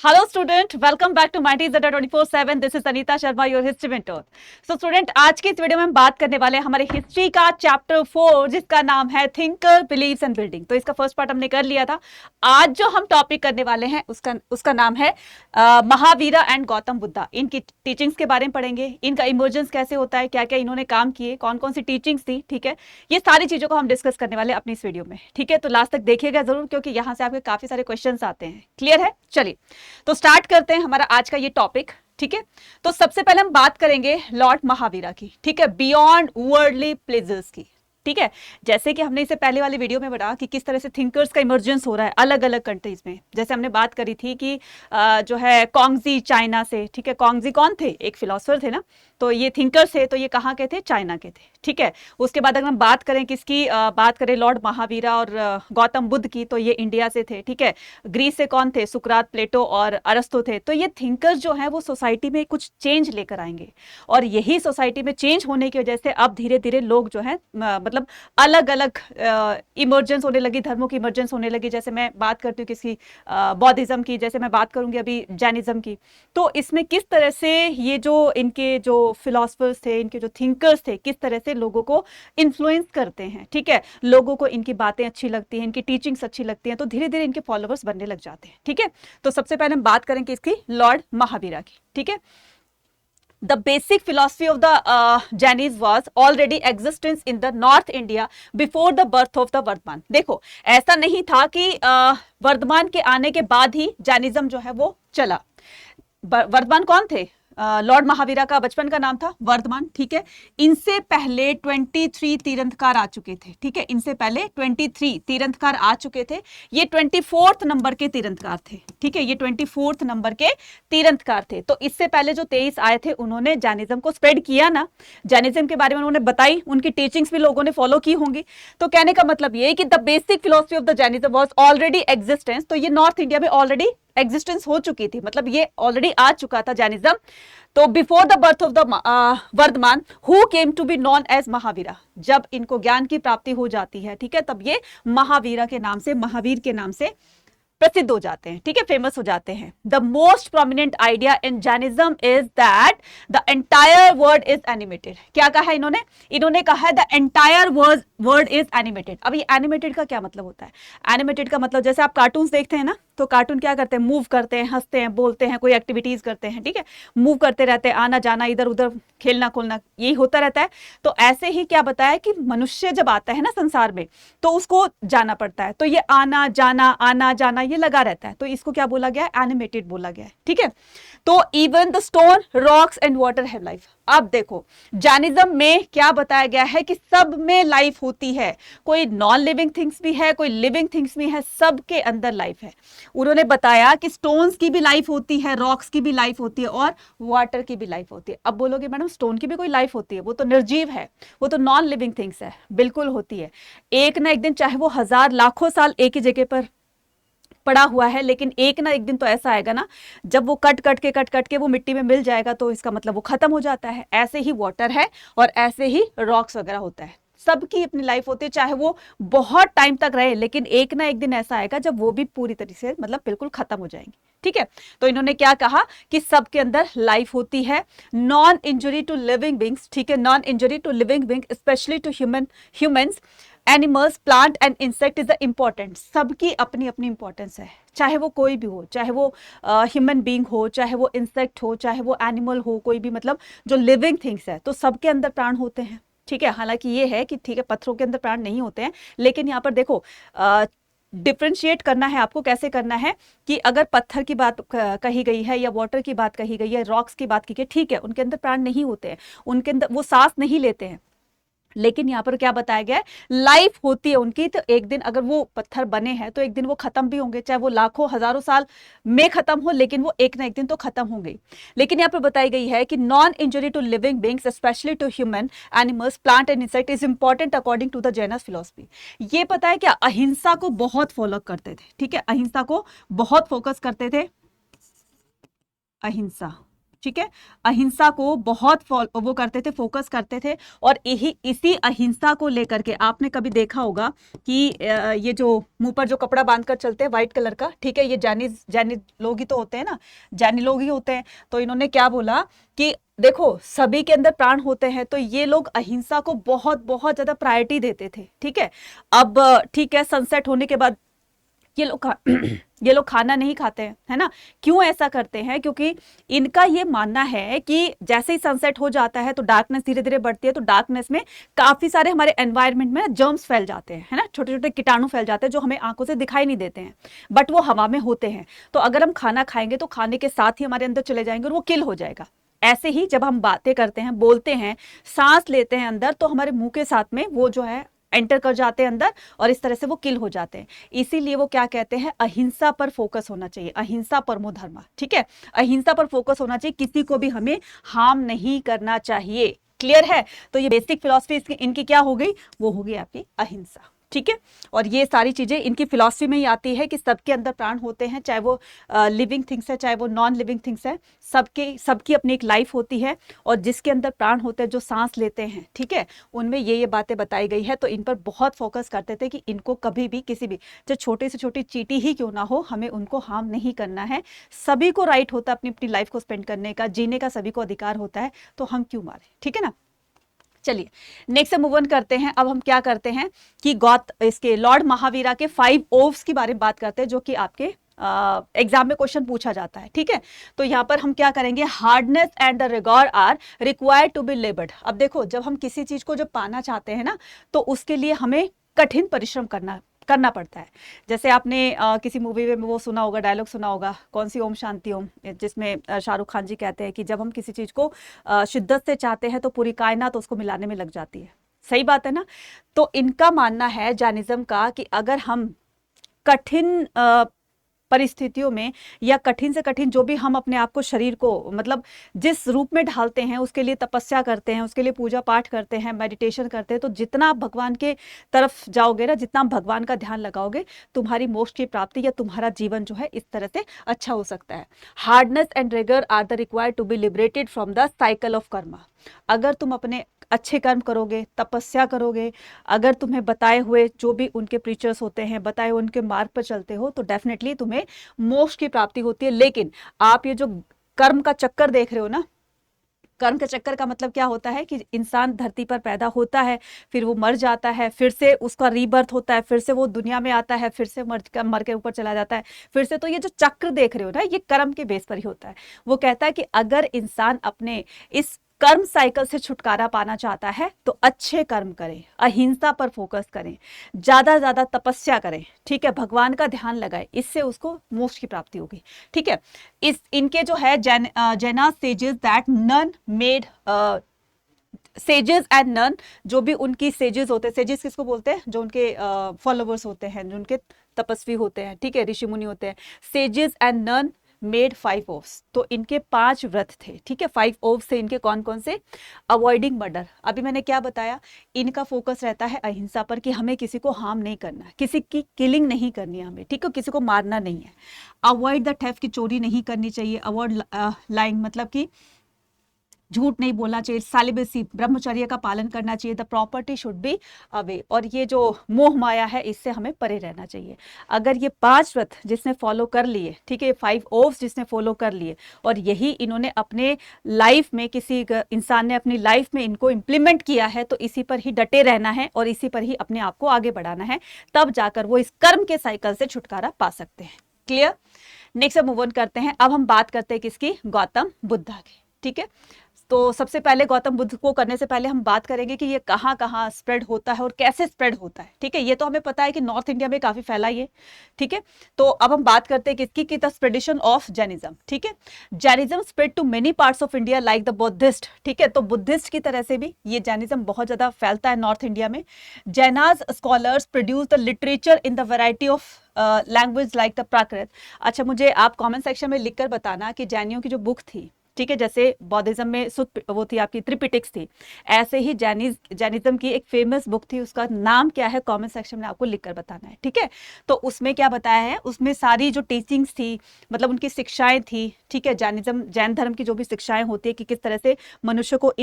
Hello student, welcome back to Minds Zeta 24/7. This is Anita Sharma, your history mentor. So student, आज की इस video में हम बात करने वाले हैं हमारे हिस्ट्री का चैप्टर 4 जिसका नाम है थिंकर, बिलीव्स एंड बिल्डिंग. तो इसका फर्स्ट पार्ट हमने कर लिया था. आज जो हम टॉपिक करने वाले हैं उसका नाम है महावीरा एंड गौतम बुद्धा. इनकी टीचिंग्स के बारे में पढ़ेंगे, इनका इमर्जेंस कैसे होता है, क्या क्या इन्होंने काम किए, कौन कौन सी टीचिंग्स थी. ठीक है, ये सारी चीजों को हम डिस्कस करने वाले अपनी इस वीडियो में. ठीक है, तो लास्ट तक देखिएगा जरूर क्योंकि यहाँ से आपके काफी सारे क्वेश्चंस आते हैं. क्लियर है? चलिए तो स्टार्ट करते हैं हमारा आज का ये टॉपिक. ठीक है, तो सबसे पहले हम बात करेंगे लॉर्ड महावीरा की. ठीक है, बियॉन्ड वर्ल्डली प्लेजर्स की. ठीक है, जैसे कि हमने इसे पहले वाली वीडियो में बताया कि किस तरह से थिंकर्स का इमर्जेंस हो रहा है अलग अलग कंट्रीज में. जैसे हमने बात करी थी कि जो है कॉन्गजी चाइना से. ठीक है, कॉन्गजी कौन थे? एक फिलोसफर थे ना. तो ये थिंकर्स थे, तो ये कहाँ के थे? चाइना के थे. ठीक है, उसके बाद अगर हम बात करें किसकी बात करें लॉर्ड महावीरा और गौतम बुद्ध की, तो ये इंडिया से थे. ठीक है, ग्रीस से कौन थे? सुकरात, प्लेटो और अरस्तु थे. तो ये थिंकर्स जो है वो सोसाइटी में कुछ चेंज लेकर आएंगे और यही सोसाइटी में चेंज होने की वजह से अब धीरे धीरे लोग जो है मतलब अलग अलग इमर्जेंस होने लगी, धर्मों की इमर्जेंस होने लगी. जैसे मैं बात करती हूँ किसकी, बौद्धिज्म की, जैसे मैं बात करूंगी अभी जैनिज्म की. तो इसमें किस तरह से ये जो इनके जो फिलोसफर्स थे, इनके जो थिंकर्स थे, किस तरह से लोगों को इन्फ्लुएंस करते हैं. ठीक है, लोगों को इनकी बातें अच्छी लगती हैं, इनकी टीचिंग्स अच्छी लगती हैं, तो धीरे धीरे इनके फॉलोअर्स बनने लग जाते हैं. ठीक है, तो सबसे पहले हम बात करेंगे इसकी लॉर्ड महावीरा की. ठीक है, the basic philosophy of the Jainism was already existence in the North India before the birth of the Varthaman. देखो, ऐसा नहीं था कि वर्धमान के आने के बाद ही जैनिज्म जो है वो चला. वर्धमान कौन थे? लॉर्ड महावीरा का बचपन का नाम था वर्धमान. ठीक है, इनसे पहले 23 तीर्थंकर आ चुके थे. ठीक है, इनसे पहले 23 तीर्थंकर आ चुके थे. ये 24th नंबर के तीर्थंकर थे. ठीक है, ये 24th नंबर के तीर्थंकर थे. तो इससे पहले जो 23 आए थे उन्होंने जैनिज्म को स्प्रेड किया ना, जैनिज्म के बारे में उन्होंने बताई, उनकी टीचिंग्स भी लोगों ने फॉलो की होंगी. तो कहने का मतलब ये कि the basic philosophy of the Jainism was already existence. तो ये नॉर्थ इंडिया में ऑलरेडी एग्जिस्टेंस हो चुकी थी, मतलब ये ऑलरेडी आ चुका था जैनिज्म. तो before the birth of the Vardhaman who came to be known as Mahavira, जब इनको ज्ञान की प्राप्ति हो जाती है, ठीक है, तब ये महावीरा के नाम से, महावीर के नाम से प्रसिद्ध हो जाते हैं. ठीक है, फेमस हो जाते हैं. The most prominent idea in Jainism is that the entire world is animated. क्या कहा इन्होंने? इन्होंने कहा है the entire world is animated. अब ये एनिमेटेड का क्या मतलब होता है? एनिमेटेड का मतलब जैसे आप कार्टून्स देखते हैं ना, तो कार्टून क्या करते हैं? मूव करते हैं, हंसते हैं, बोलते हैं, कोई एक्टिविटीज करते हैं. ठीक है, मूव करते रहते हैं, आना जाना, इधर उधर खेलना खोलना, यही होता रहता है. तो ऐसे ही क्या बताया कि मनुष्य जब आता है ना संसार में तो उसको जाना पड़ता है. तो ये आना जाना ये लगा रहता है. तो इसको क्या बोला गया है? एनिमेटेड बोला गया है. ठीक है, तो even the stone, rocks and water have life. अब देखो, जैनिज्म में क्या बताया गया है कि सब में लाइफ होती है. कोई नॉन लिविंग थिंग्स भी है, कोई लिविंग थिंग्स भी है, सबके अंदर लाइफ है. उन्होंने बताया कि स्टोन्स की भी लाइफ होती है, रॉक्स की भी लाइफ होती है और वाटर की भी लाइफ होती है. अब बोलोगे मैडम स्टोन की भी कोई लाइफ होती है? वो तो निर्जीव है, वो तो नॉन लिविंग थिंग्स है. बिल्कुल होती है. एक ना एक दिन, चाहे वो हजार लाखों साल एक ही जगह पर पड़ा हुआ है, लेकिन एक ना एक दिन तो ऐसा आएगा ना जब वो कट के वो मिट्टी में मिल जाएगा, तो इसका मतलब वो खत्म हो जाता है. ऐसे ही वाटर है और ऐसे ही रॉक्स वगैरह होता है. सबकी अपनी लाइफ होती है, चाहे वो बहुत टाइम तक रहे, लेकिन एक ना एक दिन ऐसा आएगा जब वो भी पूरी तरीके से मतलब बिल्कुल खत्म हो जाएंगे. ठीक है, तो इन्होंने क्या कहा कि सबके अंदर लाइफ होती है. Non injury to living beings. ठीक है, non injury to living being specially to humans, animals, plant and insect is the important. सबकी अपनी अपनी इंपॉर्टेंस है, चाहे वो कोई भी हो, चाहे वो ह्यूमन बीइंग हो, चाहे वो इंसेक्ट हो, चाहे वो एनिमल हो, कोई भी मतलब जो लिविंग थिंग्स है, तो सबके अंदर प्राण होते हैं. ठीक है, हालांकि ये है कि ठीक है पत्थरों के अंदर प्राण नहीं होते हैं, लेकिन यहाँ पर देखो डिफ्रेंशिएट करना है आपको. कैसे करना है कि अगर पत्थर की बात कही गई है या वाटर की बात कही गई है, रॉक्स की बात की गई, ठीक है, उनके अंदर प्राण नहीं होते हैं, उनके अंदर वो सांस नहीं लेते हैं, लेकिन यहाँ पर क्या बताया गया है? लाइफ होती है उनकी. तो एक दिन अगर वो पत्थर बने हैं तो एक दिन वो खत्म भी होंगे, चाहे वो लाखों हजारों साल में खत्म हो, लेकिन वो एक ना एक दिन तो खत्म होंगे. लेकिन यहाँ पर बताई गई है कि non injury to living beings specially to human, animals, plant and insect is important according to the Jains philosophy. ये पता है क्या? अहिंसा को बहुत फॉलो करते थे. ठीक है, अहिंसा को बहुत फोकस करते थे. अहिंसा, ठीक है, अहिंसा को बहुत वो करते थे, फोकस करते थे। और यही इसी अहिंसा को लेकर के आपने कभी देखा होगा कि ये जो मुंह पर जो कपड़ा बांधकर चलते हैं व्हाइट कलर का, ठीक है, ये जैनी लोग ही तो होते हैं ना, जैनी लोग ही होते हैं। तो इन्होंने क्या बोला कि देखो सभी के अंदर प्राण होते हैं, तो ये लोग अहिंसा को बहुत बहुत ज्यादा प्रायोरिटी देते थे। ठीक है, अब ठीक है, सनसेट होने के बाद ये लोग ये लोग खाना नहीं खाते हैं, है ना। क्यों ऐसा करते हैं? क्योंकि इनका ये मानना है कि जैसे ही सनसेट हो जाता है तो डार्कनेस धीरे धीरे बढ़ती है, तो डार्कनेस में काफी सारे हमारे एनवायरनमेंट में जर्म्स फैल जाते हैं, है ना, छोटे छोटे कीटाणु फैल जाते हैं जो हमें आंखों से दिखाई नहीं देते हैं, बट वो हवा में होते हैं। तो अगर हम खाना खाएंगे तो खाने के साथ ही हमारे अंदर चले जाएंगे और वो किल हो जाएगा। ऐसे ही जब हम बातें करते हैं, बोलते हैं, सांस लेते हैं अंदर, तो हमारे मुंह के साथ में वो जो है एंटर कर जाते हैं अंदर और इस तरह से वो किल हो जाते हैं। इसीलिए वो क्या कहते हैं, अहिंसा पर फोकस होना चाहिए, अहिंसा परमो धर्म। ठीक है, अहिंसा पर फोकस होना चाहिए, किसी को भी हमें हार्म नहीं करना चाहिए। क्लियर है? तो ये बेसिक फिलॉसफी इनकी क्या हो गई, वो होगी आपकी अहिंसा। ठीक है, और ये सारी चीजें इनकी फिलॉसफी में ही आती है कि सबके अंदर प्राण होते हैं, चाहे वो लिविंग थिंग्स है चाहे वो नॉन लिविंग थिंग्स है, सबकी अपनी एक लाइफ होती है, और जिसके अंदर प्राण होते हैं, जो सांस लेते हैं, ठीक है, उनमें ये बातें बताई गई है। तो इन पर बहुत फोकस करते थे कि इनको कभी भी किसी भी, चाहे छोटी से छोटी चींटी ही क्यों ना हो, हमें उनको हार्म नहीं करना है। सभी को राइट होता है अपनी अपनी लाइफ को स्पेंड करने का, जीने का सभी को अधिकार होता है, तो हम क्यों मारे? ठीक है ना। चलिए नेक्स्ट मूव ऑन करते हैं। अब हम क्या करते हैं कि इसके लॉर्ड महावीरा के 5 ओव्स की बारे में बात करते हैं, जो कि आपके एग्जाम में क्वेश्चन पूछा जाता है। ठीक है, तो यहां पर हम क्या करेंगे, hardness and the rigour are required to be laboured. अब देखो, जब हम किसी चीज को जब पाना चाहते हैं ना, तो उसके लिए हमें कठिन परिश्रम करना पड़ता है। जैसे आपने किसी मूवी में वो सुना होगा, डायलॉग सुना होगा, कौन सी, ओम शांति ओम, जिसमें शाहरुख खान जी कहते हैं कि जब हम किसी चीज को शिद्दत से चाहते हैं तो पूरी कायनात उसको मिलाने में लग जाती है। सही बात है ना। तो इनका मानना है जैनिज्म का कि अगर हम कठिन परिस्थितियों में, या कठिन से कठिन जो भी हम अपने आप को, शरीर को, मतलब जिस रूप में ढालते हैं, उसके लिए तपस्या करते हैं, उसके लिए पूजा पाठ करते हैं, मेडिटेशन करते हैं, तो जितना आप भगवान के तरफ जाओगे ना, जितना आप भगवान का ध्यान लगाओगे, तुम्हारी मोक्ष की प्राप्ति या तुम्हारा जीवन जो है इस तरह से अच्छा हो सकता है। Hardness and rigour are the required to be liberated from the cycle of karma. अगर तुम अपने अच्छे कर्म करोगे, तपस्या करोगे, अगर तुम्हें बताए हुए जो भी उनके प्रीचर्स होते हैं, बताए हुए उनके मार्ग पर चलते हो, तो डेफिनेटली तुम्हें मोक्ष की प्राप्ति होती है। लेकिन आप ये जो कर्म का चक्कर देख रहे हो ना, कर्म के चक्कर का मतलब क्या होता है कि इंसान धरती पर पैदा होता है, फिर वो मर जाता है, फिर से उसका रीबर्थ होता है, फिर से वो दुनिया में आता है, फिर से मर के ऊपर चला जाता है, फिर से। तो ये जो चक्र देख रहे हो ना, ये कर्म के बेस पर ही होता है। वो कहता है कि अगर इंसान अपने इस कर्म साइकिल से छुटकारा पाना चाहता है तो अच्छे कर्म करें, अहिंसा पर फोकस करें, ज्यादा ज्यादा तपस्या करें, ठीक है, भगवान का ध्यान लगाए, इससे उसको मोक्ष की प्राप्ति होगी। ठीक है, इनके जो है Jaina sages that nun made, sages and nun, जो भी उनकी सेजेस होते हैं, सेजेस किसको बोलते हैं, जो उनके फॉलोवर्स होते हैं, जो उनके तपस्वी होते हैं, ठीक है, ऋषि मुनि होते हैं। Sages and nun made 5 vows, तो इनके 5 व्रत थे। ठीक है, 5 ओव्स थे इनके, कौन कौन से, अवॉइडिंग मर्डर, अभी मैंने क्या बताया, इनका फोकस रहता है अहिंसा पर, कि हमें किसी को हार्म नहीं करना, किसी की किलिंग नहीं करनी है हमें, ठीक है, किसी को मारना नहीं है। अवॉइड द थेफ्ट, की चोरी नहीं करनी चाहिए। अवॉइड लाइंग, मतलब कि झूठ नहीं बोलना चाहिए। सालिबेसी, ब्रह्मचर्य का पालन करना चाहिए। The property should be away, और ये जो मोह माया है इससे हमें परे रहना चाहिए। अगर ये 5 व्रत जिसने फॉलो कर लिए, ठीक है, 5 ओव्स जिसने फॉलो कर लिए, और यही इन्होंने अपने लाइफ में, किसी इंसान ने अपनी लाइफ में इनको इंप्लीमेंट किया है, तो इसी पर ही डटे रहना है और इसी पर ही अपने आप को आगे बढ़ाना है, तब जाकर वो इस कर्म के साइकिल से छुटकारा पा सकते हैं। क्लियर? नेक्स्ट मूव ऑन करते हैं। अब हम बात करते हैं किसकी, गौतम बुद्धा की। ठीक है, तो सबसे पहले गौतम बुद्ध को करने से पहले हम बात करेंगे कि ये कहाँ कहाँ स्प्रेड होता है और कैसे स्प्रेड होता है। ठीक है, ये तो हमें पता है कि नॉर्थ इंडिया में काफी फैला ये। ठीक है, तो अब हम बात करते हैं किसकी, की द स्प्रेडिशन ऑफ जैनिज्म। ठीक है, Jainism spread to many parts of India like the Buddhist. ठीक है, तो बुद्धिस्ट की तरह से भी ये जैनिज्म बहुत ज्यादा फैलता है नॉर्थ इंडिया में। Jainas scholars produce the literature in the variety of language like the Prakrit. अच्छा, मुझे आप कमेंट सेक्शन में लिखकर बताना कि जैनियों की जो बुक थी, ठीक है, जैसे बौद्धिज्म में वो थी आपकी त्रिपिटिक्स थी, ऐसे ही जैनिज्म की एक फेमस बुक थी, उसका नाम क्या है कमेंट सेक्शन में आपको लिखकर बताना है। ठीक है, तो उसमें क्या बताया है, उसमें सारी जो टीचिंग्स थी, मतलब उनकी शिक्षाएं थी, ठीक है, जैन धर्म की जो भी शिक्षाएं होती है कि किस तरह से मनुष्य को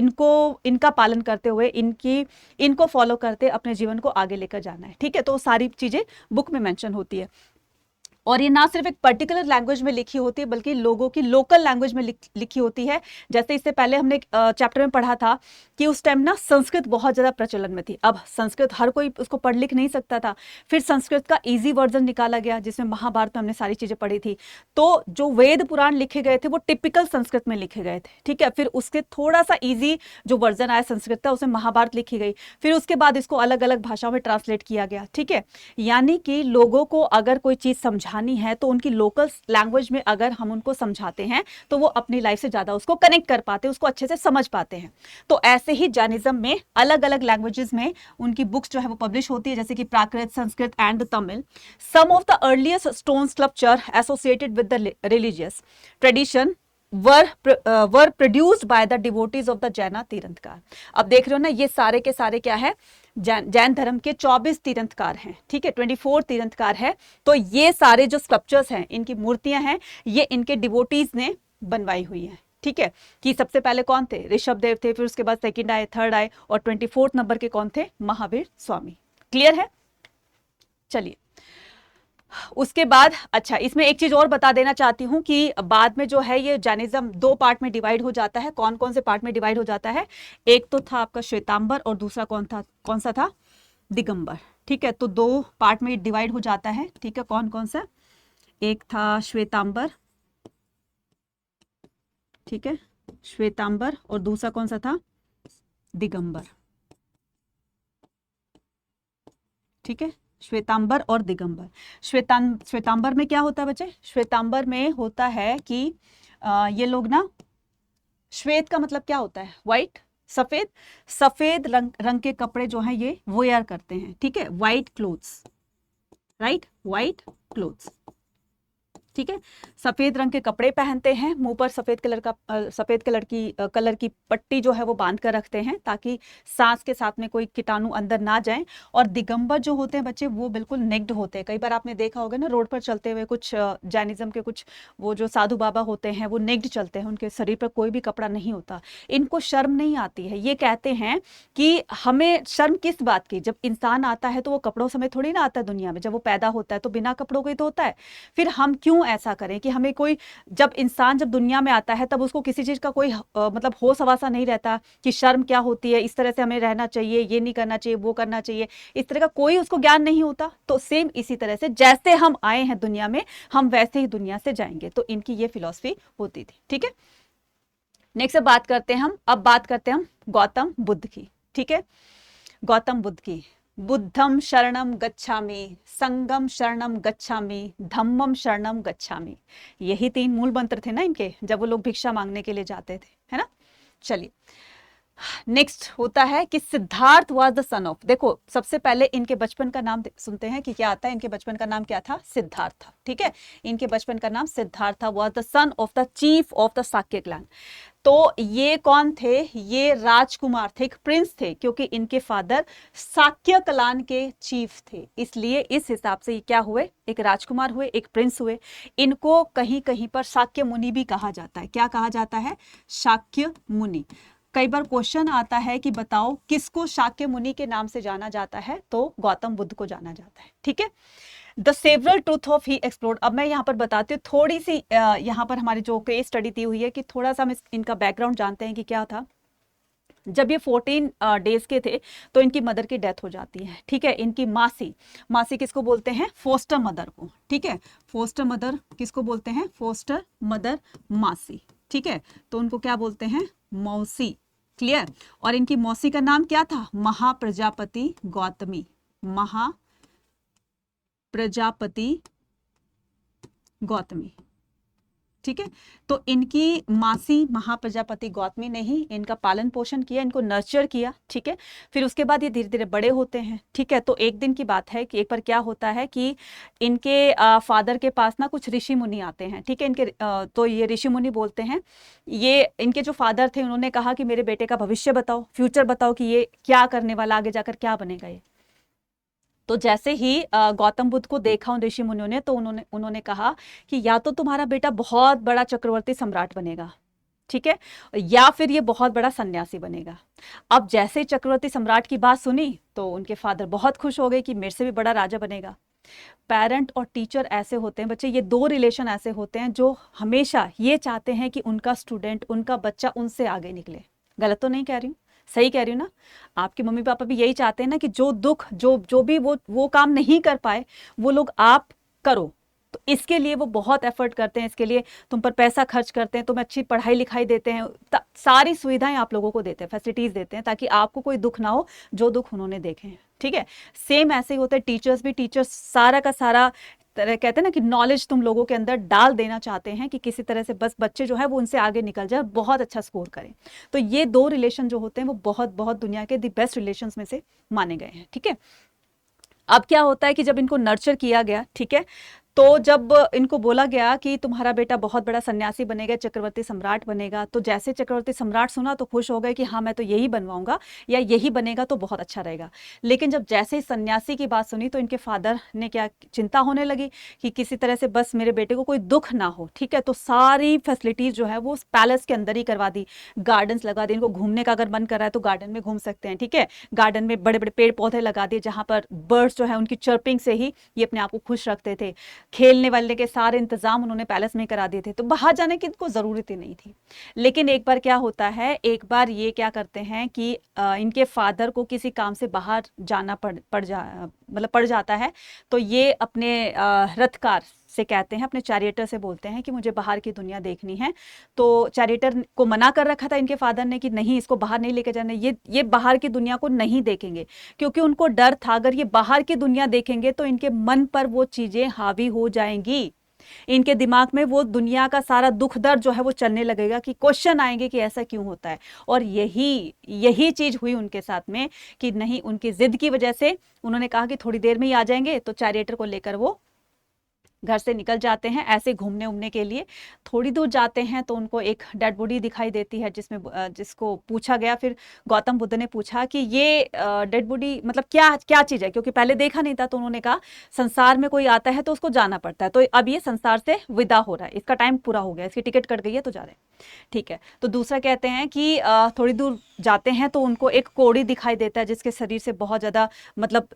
इनका पालन करते हुए इनको फॉलो करते अपने जीवन को आगे लेकर जाना है। ठीक है, तो वो सारी चीजें बुक में मेंशन होती है, और ये ना सिर्फ एक पर्टिकुलर लैंग्वेज में लिखी होती है बल्कि लोगों की लोकल लैंग्वेज में लिखी होती है। जैसे इससे पहले हमने चैप्टर में पढ़ा था कि उस टाइम ना संस्कृत बहुत ज़्यादा प्रचलन में थी। अब संस्कृत हर कोई उसको पढ़ लिख नहीं सकता था, फिर संस्कृत का ईजी वर्जन निकाला गया जिसमें महाभारत में हमने सारी चीज़ें पढ़ी थी। तो जो वेद पुराण लिखे गए थे वो टिपिकल संस्कृत में लिखे गए थे। ठीक है, फिर उसके थोड़ा सा ईजी जो वर्जन आया संस्कृत का उसमें महाभारत लिखी गई, फिर उसके बाद इसको अलग अलग भाषाओं में ट्रांसलेट किया गया। ठीक है, यानी कि लोगों को अगर कोई चीज़ समझानी है तो उनकी लोकल लैंग्वेज में अगर हम उनको समझाते हैं तो वो अपनी लाइफ से ज़्यादा उसको कनेक्ट कर पाते हैं, उसको अच्छे से समझ पाते हैं। तो ऐसे ही जैनिज्म में अलग अलग लैंग्वेजेस में उनकी बुक्स जो है वो पब्लिश होती है, जैसे कि Prakrit, Sanskrit and Tamil. Some of the earliest stone sculpture associated with the religious tradition were produced by the devotees of the जैना तीर्थंकर। अब देख रहे हो ना, ये सारे के सारे क्या है, जैन धर्म के 24 तीर्थंकर हैं। ठीक है, 24 तीर्थंकर है। तो ये सारे जो स्कल्पचर्स हैं, इनकी मूर्तियां हैं, ये इनके डिवोटीज ने बनवाई हुई हैं। ठीक है, कि सबसे पहले कौन थे, ऋषभ देव थे, फिर उसके बाद सेकंड आए, थर्ड आए, और 24 नंबर के कौन थे, महावीर स्वामी। क्लियर है? चलिए, उसके बाद अच्छा, इसमें एक चीज और बता देना चाहती हूं कि बाद में जो है ये जैनिज्म 2 पार्ट में डिवाइड हो जाता है। कौन कौन से पार्ट में डिवाइड हो जाता है? एक तो था आपका श्वेतांबर और दूसरा कौन सा था, दिगंबर। ठीक है, तो 2 पार्ट में डिवाइड हो जाता है। ठीक है, कौन कौन सा? एक था श्वेतांबर, ठीक है, श्वेतांबर, और दूसरा कौन सा था, दिगंबर। ठीक है, श्वेतांबर और दिगंबर। श्वेतांबर में क्या होता है बच्चे? श्वेतांबर में होता है कि ये लोग ना, श्वेत का मतलब क्या होता है, व्हाइट, सफेद, सफेद रंग के कपड़े जो हैं ये वेयर करते हैं। ठीक है, white clothes, right, white clothes. ठीक है, सफेद रंग के कपड़े पहनते हैं, मुंह पर सफेद कलर की पट्टी जो है वो बांध कर रखते हैं ताकि सांस के साथ में कोई कीटाणु अंदर ना जाए। और दिगंबर जो होते हैं बच्चे वो बिल्कुल नेक्ड होते हैं। कई बार आपने देखा होगा ना, रोड पर चलते हुए कुछ जैनिज्म के कुछ वो जो साधु बाबा होते हैं वो नेक्ड चलते हैं, उनके शरीर पर कोई भी कपड़ा नहीं होता। इनको शर्म नहीं आती है। ये कहते हैं कि हमें शर्म किस बात की, जब इंसान आता है तो वो कपड़ों समेत थोड़ी ना आता है दुनिया में, जब वो पैदा होता है तो बिना कपड़ों के तो होता है। फिर हम क्यों ऐसा करें कि हमें कोई, जब इंसान जब दुनिया में आता है तब उसको किसी चीज का कोई मतलब होश हवासा नहीं रहता कि शर्म क्या होती है, इस तरह से हमें रहना चाहिए, ये नहीं करना चाहिए, वो करना चाहिए, इस तरह का कोई उसको ज्ञान नहीं होता। तो सेम इसी तरह से जैसे हम आए हैं दुनिया में, हम वैसे ही दुनिया से जाएंगे। तो इनकी ये फिलॉसफी होती थी। ठीक है, नेक्स्ट बात करते हैं हम, अब बात करते हैं हम गौतम बुद्ध की। ठीक है, गौतम बुद्ध की, बुद्धम शरणम गच्छामि, संगम शरणम गच्छामि, धम्मम शरणम गच्छामि। यही 3 मूल मंत्र थे ना इनके, जब वो लोग भिक्षा मांगने के लिए जाते थे, है ना। चलिए, नेक्स्ट होता है कि Siddharth was the son of. देखो, सबसे पहले इनके बचपन का नाम सुनते हैं कि क्या आता है। इनके बचपन का नाम क्या था? सिद्धार्थ था। ठीक है, इनके बचपन का नाम सिद्धार्थ था। Was the son of the chief of the Shakya clan. तो ये कौन थे? ये राजकुमार थे, एक प्रिंस थे, क्योंकि इनके फादर शाक्य क्लान के चीफ थे, इसलिए इस हिसाब से ये क्या हुए? एक राजकुमार हुए, एक प्रिंस हुए। इनको कहीं कहीं पर शाक्य मुनि भी कहा जाता है। क्या कहा जाता है? शाक्य मुनि। कई बार क्वेश्चन आता है कि बताओ किसको शाक्य मुनि के नाम से जाना जाता है, तो गौतम बुद्ध को जाना जाता है। ठीक है, the several truth of he explored. अब मैं यहाँ पर बताती हूँ थोड़ी सी, यहाँ पर हमारी जो केस स्टडी दी हुई है कि थोड़ा सा हम इनका बैकग्राउंड जानते हैं कि क्या था। जब ये 14 डेज के थे तो इनकी मदर की डेथ हो जाती है। ठीक है, इनकी मासी किसको बोलते हैं? फोस्टर मदर को। ठीक है, फोस्टर मदर किसको बोलते हैं? फोस्टर मदर, मासी। ठीक है, तो उनको क्या बोलते हैं? मौसी। क्लियर। और इनकी मौसी का नाम क्या था? महाप्रजापति गौतमी। महाप्रजापति गौतमी। ठीक है। तो इनकी मासी महाप्रजापति गौतमी ने ही इनका पालन पोषण किया, इनको नर्चर किया। ठीक है। फिर उसके बाद ये धीरे धीरे बड़े होते हैं। ठीक है। तो एक दिन की बात है कि एक बार क्या होता है कि इनके फादर के पास ना कुछ ऋषि मुनि आते हैं। ठीक है। इनके तो ये ऋषि मुनि बोलते हैं, ये इनके जो फादर थे उन्होंने कहा कि मेरे बेटे का भविष्य बताओ, फ्यूचर बताओ कि ये क्या करने वाला, आगे जाकर क्या बनेगा ये। तो जैसे ही गौतम बुद्ध को देखा उन ऋषि मुनियों ने, तो उन्होंने कहा कि या तो तुम्हारा बेटा बहुत बड़ा चक्रवर्ती सम्राट बनेगा, ठीक है, या फिर ये बहुत बड़ा सन्यासी बनेगा। अब जैसे ही चक्रवर्ती सम्राट की बात सुनी तो उनके फादर बहुत खुश हो गए कि मेरे से भी बड़ा राजा बनेगा। पेरेंट और टीचर ऐसे होते हैं बच्चे, ये दो रिलेशन ऐसे होते हैं जो हमेशा ये चाहते हैं कि उनका स्टूडेंट, उनका बच्चा उनसे आगे निकले। गलत तो नहीं कह रही हूँ, सही कह रही हूँ ना? आपके मम्मी पापा भी यही चाहते हैं ना कि जो दुख, जो भी वो काम नहीं कर पाए वो लोग आप करो। तो इसके लिए वो बहुत एफर्ट करते हैं, इसके लिए तुम पर पैसा खर्च करते हैं, तुम्हें अच्छी पढ़ाई लिखाई देते हैं, सारी सुविधाएं आप लोगों को देते हैं, फैसिलिटीज देते हैं, ताकि आपको कोई दुख ना हो जो दुख उन्होंने देखे हैं। ठीक है। सेम ऐसे ही होता है टीचर्स भी। टीचर्स सारा का सारा तरह कहते हैं ना कि नॉलेज तुम लोगों के अंदर डाल देना चाहते हैं कि किसी तरह से बस बच्चे जो है वो उनसे आगे निकल जाए और बहुत अच्छा स्कोर करें। तो ये दो रिलेशन जो होते हैं वो बहुत बहुत दुनिया के दी बेस्ट रिलेशंस में से माने गए हैं। ठीक है। अब क्या होता है कि जब इनको नर्चर किया गया, ठीक है, तो जब इनको बोला गया कि तुम्हारा बेटा बहुत बड़ा सन्यासी बनेगा, चक्रवर्ती सम्राट बनेगा, तो जैसे चक्रवर्ती सम्राट सुना तो खुश हो गए कि हाँ मैं तो यही बनवाऊंगा या यही बनेगा तो बहुत अच्छा रहेगा। लेकिन जब जैसे ही सन्यासी की बात सुनी तो इनके फादर ने क्या चिंता होने लगी कि किसी तरह से बस मेरे बेटे को कोई दुख ना हो। ठीक है। तो सारी फैसिलिटीज जो है वो उस पैलेस के अंदर ही करवा दी, गार्डन्स लगा दिए, इनको घूमने का अगर मन कर रहा है तो गार्डन में घूम सकते हैं। ठीक है। गार्डन में बड़े बड़े पेड़ पौधे लगा दिए जहां पर बर्ड्स जो है उनकी चर्पिंग से ही ये अपने आप को खुश रखते थे। खेलने वाले के सारे इंतजाम उन्होंने पैलेस में करा दिए थे, तो बाहर जाने की इनको जरूरत ही नहीं थी। लेकिन एक बार क्या होता है, एक बार ये क्या करते हैं कि इनके फादर को किसी काम से बाहर जाना पड़ जाता है। तो ये अपने रथकार से कहते हैं, अपने चैरिएटर से बोलते हैं कि मुझे बाहर की दुनिया देखनी है। तो चैरिएटर को मना कर रखा था इनके फादर ने कि नहीं, इसको बाहर नहीं लेके जाना, ये बाहर की दुनिया को नहीं देखेंगे, क्योंकि उनको डर था अगर ये बाहर की दुनिया देखेंगे तो इनके मन पर वो चीजें हावी हो जाएंगी, इनके दिमाग में वो दुनिया का सारा दुख दर्द जो है वो चलने लगेगा, कि क्वेश्चन आएंगे कि ऐसा क्यों होता है। और यही चीज हुई उनके साथ में कि नहीं, उनकी जिद की वजह से उन्होंने कहा कि थोड़ी देर में ही आ जाएंगे। तो चैरिएटर को लेकर वो घर से निकल जाते हैं ऐसे घूमने उमने के लिए। थोड़ी दूर जाते हैं तो उनको एक डेड बॉडी दिखाई देती है, जिसको पूछा गया, फिर गौतम बुद्ध ने पूछा कि ये डेड बॉडी मतलब क्या चीज़ है, क्योंकि पहले देखा नहीं था। तो उन्होंने कहा संसार में कोई आता है तो उसको जाना पड़ता है, तो अब ये संसार से विदा हो रहा है, इसका टाइम पूरा हो गया, इसकी टिकट कट गई है तो जा रहे हैं। ठीक है। तो दूसरा कहते हैं कि थोड़ी दूर जाते हैं तो उनको एक कोड़ी दिखाई देता है जिसके शरीर से बहुत ज़्यादा मतलब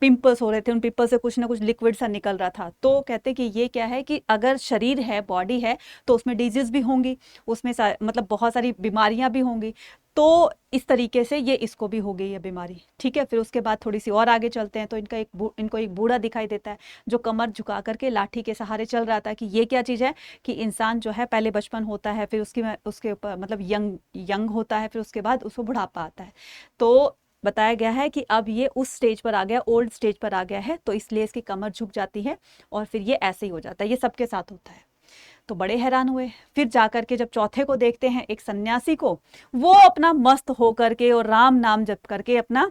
पिंपल्स हो रहे थे, उन पिंपल से कुछ ना कुछ लिक्विड सा निकल रहा था। तो कहते कि ये क्या है कि अगर शरीर है, बॉडी है, तो उसमें डिजीज भी होंगी, उसमें मतलब बहुत सारी बीमारियां भी होंगी। तो इस तरीके से ये इसको भी हो गई है बीमारी। ठीक है। फिर उसके बाद थोड़ी सी और आगे चलते हैं तो इनको एक बूढ़ा दिखाई देता है जो कमर झुका करके लाठी के सहारे चल रहा था। कि ये क्या चीज़ है कि इंसान जो है पहले बचपन होता है, फिर उसके ऊपर मतलब यंग होता है, फिर उसके बाद उसको बुढ़ापा आता है। तो बताया गया है कि अब ये उस स्टेज पर आ गया, ओल्ड स्टेज पर आ गया है, तो इसलिए इसकी कमर झुक जाती है और फिर ये ऐसे ही हो जाता है। ये सबके साथ होता है। तो बड़े हैरान हुए। फिर जाकर के जब चौथे को देखते हैं, एक सन्यासी को, वो अपना मस्त होकर के और राम नाम जप करके अपना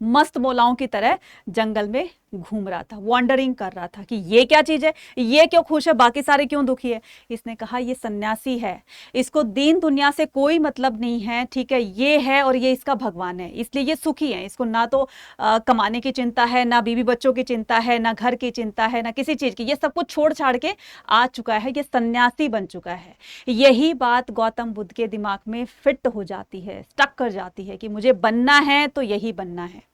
मस्त मौलाओं की तरह जंगल में घूम रहा था, वॉन्डरिंग कर रहा था कि ये क्या चीज है, ये क्यों खुश है, बाकी सारे क्यों दुखी है। इसने कहा ये सन्यासी है, इसको दीन दुनिया से कोई मतलब नहीं है। ठीक है। ये है और ये इसका भगवान है, इसलिए ये सुखी है। इसको ना तो कमाने की चिंता है, ना बीवी बच्चों की चिंता है, ना घर की चिंता है, ना किसी चीज की। ये सब कुछ छोड़ छाड़ के आ चुका है, ये सन्यासी बन चुका है। यही बात गौतम बुद्ध के दिमाग में फिट हो जाती है, स्टक कर जाती है कि मुझे बनना है तो यही बनना है।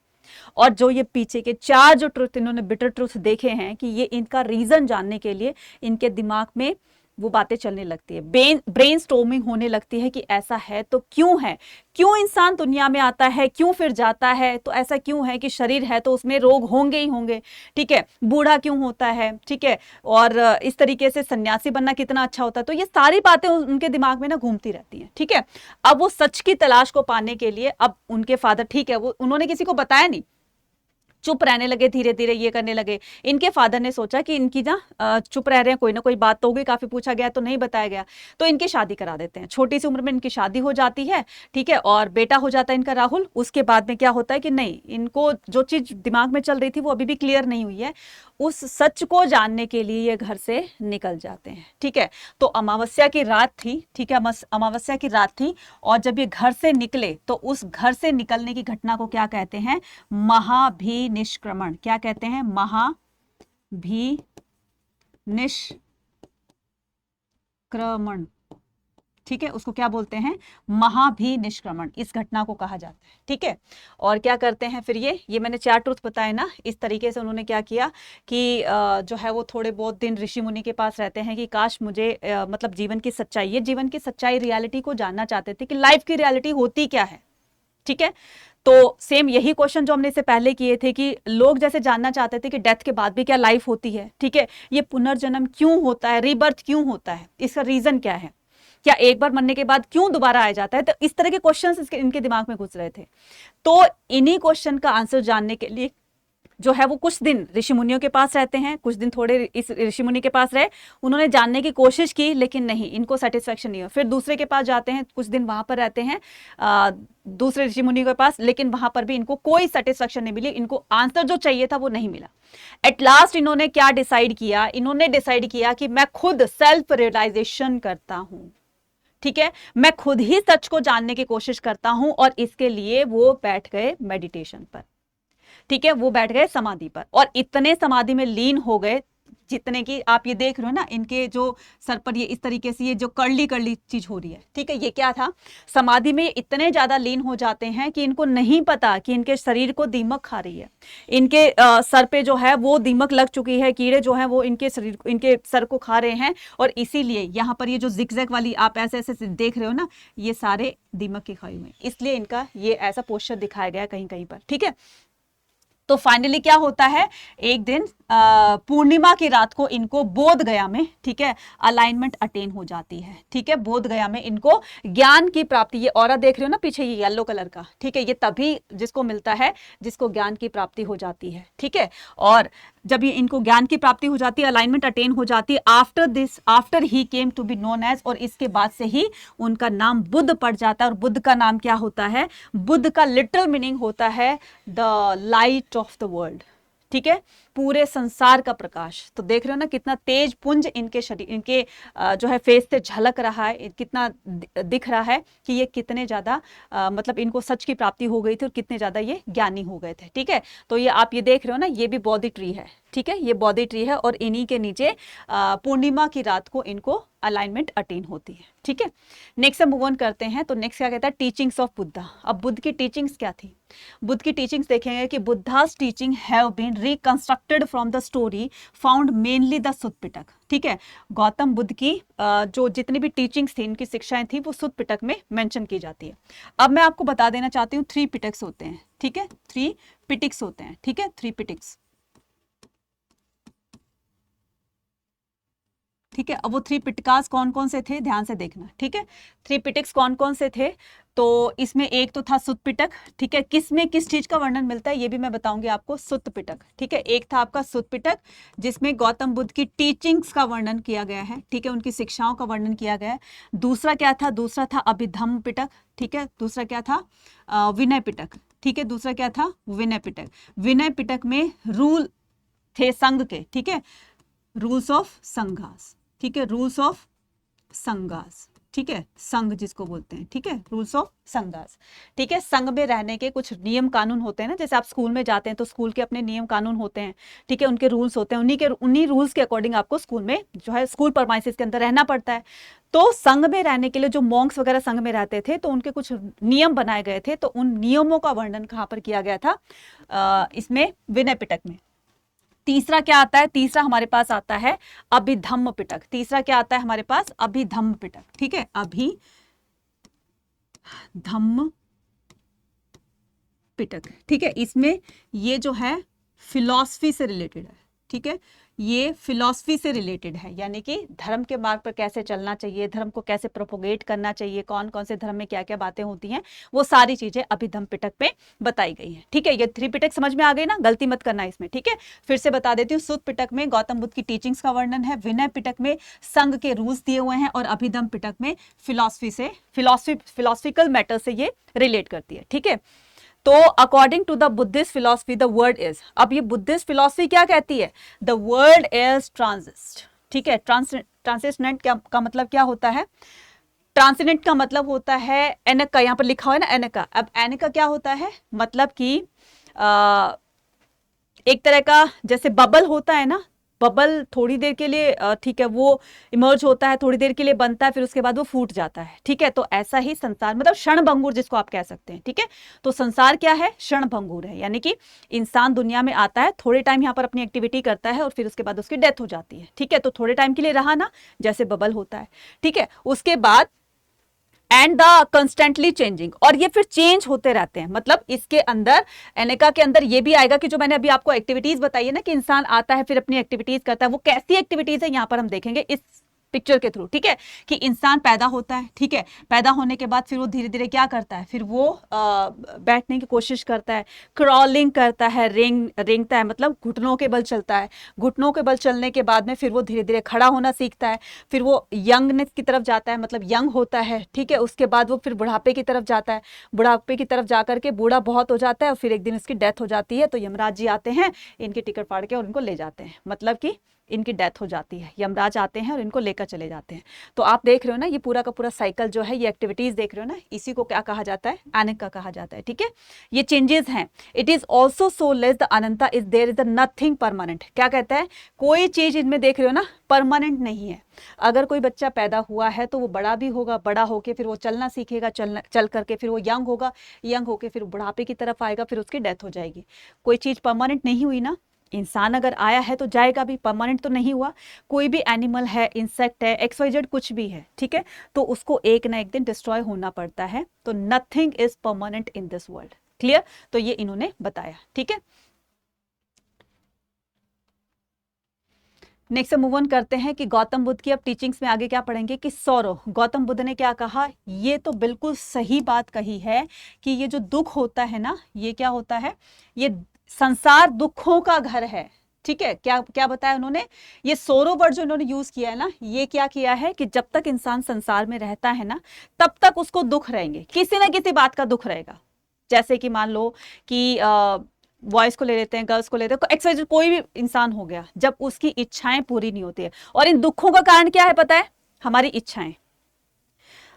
और जो ये पीछे के 4 जो ट्रुथ इन्होंने बिटर ट्रुथ देखे हैं, कि ये इनका रीजन जानने के लिए इनके दिमाग में वो बातें चलने लगती है, ब्रेन स्टॉर्मिंग होने लगती है कि ऐसा है तो क्यों है, क्यों इंसान दुनिया में आता है, क्यों फिर जाता है, तो ऐसा क्यों है कि शरीर है तो उसमें रोग होंगे ही होंगे। ठीक है। बूढ़ा क्यों होता है। ठीक है। और इस तरीके से सन्यासी बनना कितना अच्छा होता है। तो ये सारी बातें उनके दिमाग में ना घूमती रहती हैं। ठीक है। अब वो सच की तलाश को पाने के लिए, अब उनके फादर, ठीक है, वो उन्होंने किसी को बताया नहीं, चुप रहने लगे, धीरे धीरे ये करने लगे। इनके फादर ने सोचा कि इनकी ना चुप रह रहे हैं, कोई ना कोई बात तो होगी, काफी पूछा गया तो नहीं बताया गया, तो इनकी शादी करा देते हैं। छोटी सी उम्र में इनकी शादी हो जाती है, ठीक है, और बेटा हो जाता है इनका राहुल। उसके बाद में क्या होता है कि नहीं, इनको जो चीज दिमाग में चल रही थी वो अभी भी क्लियर नहीं हुई है, उस सच को जानने के लिए ये घर से निकल जाते हैं, ठीक है। तो अमावस्या की रात थी, ठीक है, अमावस्या की रात थी, और जब ये घर से निकले तो उस घर से निकलने की घटना को क्या कहते हैं, महाभिनिष्क्रमण। क्या कहते हैं, महाभिनिष्क्रमण, ठीक है, उसको क्या बोलते हैं, महाभिनिष्क्रमण, इस घटना को कहा जाता है, ठीक है। और क्या करते हैं फिर ये मैंने 4 ट्रुथ बताए ना, इस तरीके से उन्होंने क्या किया कि जो है वो थोड़े बहुत दिन ऋषि मुनि के पास रहते हैं कि काश मुझे मतलब जीवन की सच्चाई, ये जीवन की सच्चाई, रियलिटी को जानना चाहते थे कि लाइफ की रियलिटी होती क्या है, ठीक है। तो सेम यही क्वेश्चन जो हमने इससे पहले किए थे कि लोग जैसे जानना चाहते थे कि डेथ के बाद भी क्या लाइफ होती है, ठीक है, ये पुनर्जन्म क्यों होता है, रीबर्थ क्यों होता है, इसका रीजन क्या है, क्या एक बार मरने के बाद क्यों दोबारा आ जाता है, तो इस तरह के क्वेश्चंस इनके दिमाग में घुस रहे थे। तो इन्हीं क्वेश्चन का आंसर जानने के लिए जो है वो कुछ दिन ऋषि मुनियों के पास रहते हैं, कुछ दिन थोड़े इस ऋषि मुनि के पास रहे, उन्होंने जानने की कोशिश की लेकिन नहीं, इनको सेटिस्फेक्शन नहीं हुआ। फिर दूसरे के पास जाते हैं, कुछ दिन वहां पर रहते हैं दूसरे ऋषि मुनि के पास, लेकिन वहां पर भी इनको कोई सेटिस्फेक्शन नहीं मिली, इनको आंसर जो चाहिए था वो नहीं मिला। एट लास्ट इन्होंने क्या डिसाइड किया, इन्होंने डिसाइड किया कि मैं खुद सेल्फ रियलाइजेशन करता हूं, ठीक है, मैं खुद ही सच को जानने की कोशिश करता हूं, और इसके लिए वो बैठ गए मेडिटेशन पर, ठीक है, वो बैठ गए समाधि पर, और इतने समाधि में लीन हो गए जितने की आप ये देख रहे हो ना, इनके जो सर पर ये इस तरीके से ये जो कर्ली कर्ली चीज हो रही है, ठीक है, ये क्या था, समाधि में इतने ज्यादा लीन हो जाते हैं कि इनको नहीं पता कि इनके शरीर को दीमक खा रही है, इनके सर पे जो है वो दीमक लग चुकी है, कीड़े जो है वो इनके शरीर, इनके सर को खा रहे हैं, और इसीलिए यहाँ पर ये जो जिगजैग वाली आप ऐसे ऐसे देख रहे हो ना, ये सारे दीमक के खाए हुए हैं, इसलिए इनका ये ऐसा पोस्चर दिखाया गया कहीं कहीं पर, ठीक है। तो फाइनली क्या होता है, एक दिन पूर्णिमा की रात को इनको बोध गया में, ठीक है, अलाइनमेंट अटेन हो जाती है, ठीक है, बोध गया में इनको ज्ञान की प्राप्ति, ये ऑरा देख रहे हो ना पीछे, ये येलो कलर का, ठीक है, ये तभी जिसको मिलता है जिसको ज्ञान की प्राप्ति हो जाती है, ठीक है। और जब ये इनको ज्ञान की प्राप्ति हो जाती है, अलाइनमेंट अटेन हो जाती है, after he came to be known as, और इसके बाद से ही उनका नाम बुद्ध पड़ जाता है। और बुद्ध का नाम क्या होता है, बुद्ध का लिटरल मीनिंग होता है the light of the world, ठीक है, पूरे संसार का प्रकाश। तो देख रहे हो ना कितना तेज पुंज इनके शरीर, इनके जो है फेस से झलक रहा है, कितना दिख रहा है कि ये कितने ज्यादा मतलब इनको सच की प्राप्ति हो गई थी और कितने ज्यादा ये ज्ञानी हो गए थे, ठीक है। तो ये आप ये देख रहे हो ना, ये भी बोधि ट्री है, ठीक है, ये बोधि ट्री है, और इन्हीं के नीचे पूर्णिमा की रात को इनको अलाइनमेंट अटेन होती है, ठीक है। नेक्स्ट हम मूव ऑन करते हैं। तो नेक्स्ट क्या कहता है, टीचिंग्स ऑफ बुद्धा। अब बुद्ध की टीचिंग्स क्या थी, बुद्ध की टीचिंग्स देखेंगे कि Buddha's teaching have been reconstructed from the story found mainly the Sutta Pitaka, ठीक है। गौतम बुद्ध की जो जितनी भी टीचिंग्स थी, इनकी शिक्षाएं थी, वो सुत्त पिटक में मेंशन की जाती है। अब मैं आपको बता देना चाहती हूँ 3 पिटक्स होते हैं, ठीक है, 3 पिटिक्स होते हैं, ठीक है, 3 पिटिक्स, ठीक है। अब वो 3 पिटकास कौन कौन से थे, ध्यान से देखना, ठीक है। 3 पिटिक्स कौन कौन से थे, तो इसमें एक तो था सुत्त पिटक, ठीक है, किसमें किस चीज का वर्णन मिलता है ये भी मैं बताऊंगी आपको, सुत्त पिटक, ठीक है। एक था आपका सुत्त पिटक जिसमें गौतम बुद्ध की टीचिंग्स का वर्णन किया गया है, ठीक है, उनकी शिक्षाओं का वर्णन किया गया है। दूसरा क्या था, दूसरा था अभिधम्म पिटक, ठीक है। दूसरा क्या था, विनय पिटक, ठीक है। दूसरा क्या था, विनय पिटक। विनय पिटक में रूल थे संघ के, ठीक है, रूल्स ऑफ संघास, ठीक है, रूल्स ऑफ संघास, ठीक है, संघ जिसको बोलते हैं, ठीक है, रूल्स ऑफ संघास, ठीक है। संघ में रहने के कुछ नियम कानून होते हैं ना, जैसे आप स्कूल में जाते हैं तो स्कूल के अपने नियम कानून होते हैं, ठीक है, उनके रूल्स होते हैं, उन्हीं रूल्स के अकॉर्डिंग आपको स्कूल में जो है स्कूल परमाइसेस के अंदर रहना पड़ता है। तो संघ में रहने के लिए जो मॉन्क्स वगैरह संघ में रहते थे तो उनके कुछ नियम बनाए गए थे, तो उन नियमों का वर्णन कहाँ पर किया गया था, इसमें विनय पिटक में। तीसरा क्या आता है, तीसरा हमारे पास आता है अभिधम्म पिटक। तीसरा क्या आता है हमारे पास, अभिधम्म पिटक, ठीक है, अभिधम्म पिटक, ठीक है। इसमें ये जो है फिलॉसफी से रिलेटेड है, ठीक है, ये फिलॉसफी से रिलेटेड है, यानी कि धर्म के मार्ग पर कैसे चलना चाहिए, धर्म को कैसे प्रोपोगेट करना चाहिए, कौन कौन से धर्म में क्या क्या बातें होती हैं, वो सारी चीजें अभिधम्म पिटक में बताई गई हैं। ठीक है, ये 3 पिटक समझ में आ गई ना, गलती मत करना इसमें। ठीक है, फिर से बता देती हूँ। सुत्त पिटक में गौतम बुद्ध की टीचिंग्स का वर्णन है, विनय पिटक में संघ के रूल्स दिए हुए हैं, और अभिधम्म पिटक में फिलॉसफिकल मैटर से ये रिलेट करती है। ठीक है, तो according to the Buddhist philosophy the word is, अब ये बुद्धिस्ट फिलॉसफी क्या कहती है, द वर्ड इज ट्रांसिस्ट। ठीक है, ट्रांसिस्टेंट का मतलब क्या होता है, ट्रांसिडेंट का मतलब होता है एनका, यहाँ पर लिखा हुआ है ना एनका। अब एनका क्या होता है, मतलब कि एक तरह का जैसे बबल होता है ना, बबल थोड़ी देर के लिए ठीक है वो इमर्ज होता है, थोड़ी देर के लिए बनता है, फिर उसके बाद वो फूट जाता है। ठीक है, तो ऐसा ही संसार मतलब क्षणभंगुर जिसको आप कह सकते हैं। ठीक है, तो संसार क्या है, क्षणभंगुर है, यानी कि इंसान दुनिया में आता है, थोड़े टाइम यहाँ पर अपनी एक्टिविटी करता है और फिर उसके बाद उसकी डेथ हो जाती है। ठीक है, तो थोड़े टाइम के लिए रहा ना, जैसे बबल होता है। ठीक है, उसके बाद एंड द कंस्टेंटली चेंजिंग, और ये फिर चेंज होते रहते हैं। मतलब इसके अंदर एनेका के अंदर ये भी आएगा कि जो मैंने अभी आपको एक्टिविटीज बताई है ना, कि इंसान आता है फिर अपनी एक्टिविटीज करता है, वो कैसी एक्टिविटीज है यहाँ पर हम देखेंगे इस पिक्चर के थ्रू। ठीक है, कि इंसान पैदा होता है, ठीक है, पैदा होने के बाद फिर वो धीरे धीरे क्या करता है, फिर वो बैठने की कोशिश करता है, क्रॉलिंग करता है, रेंगता है, मतलब घुटनों के बल चलता है। घुटनों के बल चलने के बाद में फिर वो धीरे धीरे खड़ा होना सीखता है, फिर वो यंगनेस की तरफ जाता है, मतलब यंग होता है। ठीक है, उसके बाद वो फिर बुढ़ापे की तरफ जाता है, बुढ़ापे की तरफ जाकर के बूढ़ा बहुत हो जाता है, और फिर एक दिन उसकी डेथ हो जाती है। तो यमराज जी आते हैं, इनकी टिकट फाड़ के और इनको ले जाते हैं, मतलब कि इनकी डेथ हो जाती है, यमराज आते हैं और इनको लेकर चले जाते हैं। तो आप देख रहे हो ना, ये पूरा का पूरा साइकिल जो है, ये एक्टिविटीज देख रहे हो ना, इसी को क्या कहा जाता है, एनेका कहा जाता है। ठीक है, ये चेंजेस हैं। It is also so less the anatta is there is the nothing permanent. क्या कहता है, कोई चीज इनमें देख रहे हो ना परमानेंट नहीं है। अगर कोई बच्चा पैदा हुआ है तो वो बड़ा भी होगा, बड़ा होके फिर वो चलना सीखेगा, चल करके फिर वो यंग होगा, यंग होके फिर बुढ़ापे की तरफ आएगा, फिर उसकी डेथ हो जाएगी। कोई चीज परमानेंट नहीं हुई ना, इंसान अगर आया है तो जाएगा भी, परमानेंट तो नहीं हुआ। कोई भी एनिमल है, इंसेक्ट है, XYZ कुछ भी है, ठीक है, तो उसको एक ना एक दिन डिस्ट्रॉय होना पड़ता है। तो nothing is permanent in this world. Clear, तो ये इन्होंने बताया। ठीक है, नेक्स्ट मूव ऑन करते हैं कि गौतम बुद्ध की अब टीचिंग्स में आगे क्या पढ़ेंगे कि सॉरो, गौतम बुद्ध ने क्या कहा, ये तो बिल्कुल सही बात कही है कि ये जो दुख होता है ना, ये क्या होता है, ये संसार दुखों का घर है। ठीक है, क्या क्या बताया उन्होंने, ये सोरो वर्ड जो इन्होंने यूज किया है ना, ये क्या किया है कि जब तक इंसान संसार में रहता है ना, तब तक उसको दुख रहेंगे, किसी ना किसी बात का दुख रहेगा। जैसे कि मान लो कि बॉयज को ले लेते हैं, गर्ल्स को लेते हैं, एक्सवाइजेड कोई भी इंसान हो गया, जब उसकी इच्छाएं पूरी नहीं होती है। और इन दुखों का कारण क्या है पता है, हमारी इच्छाएं।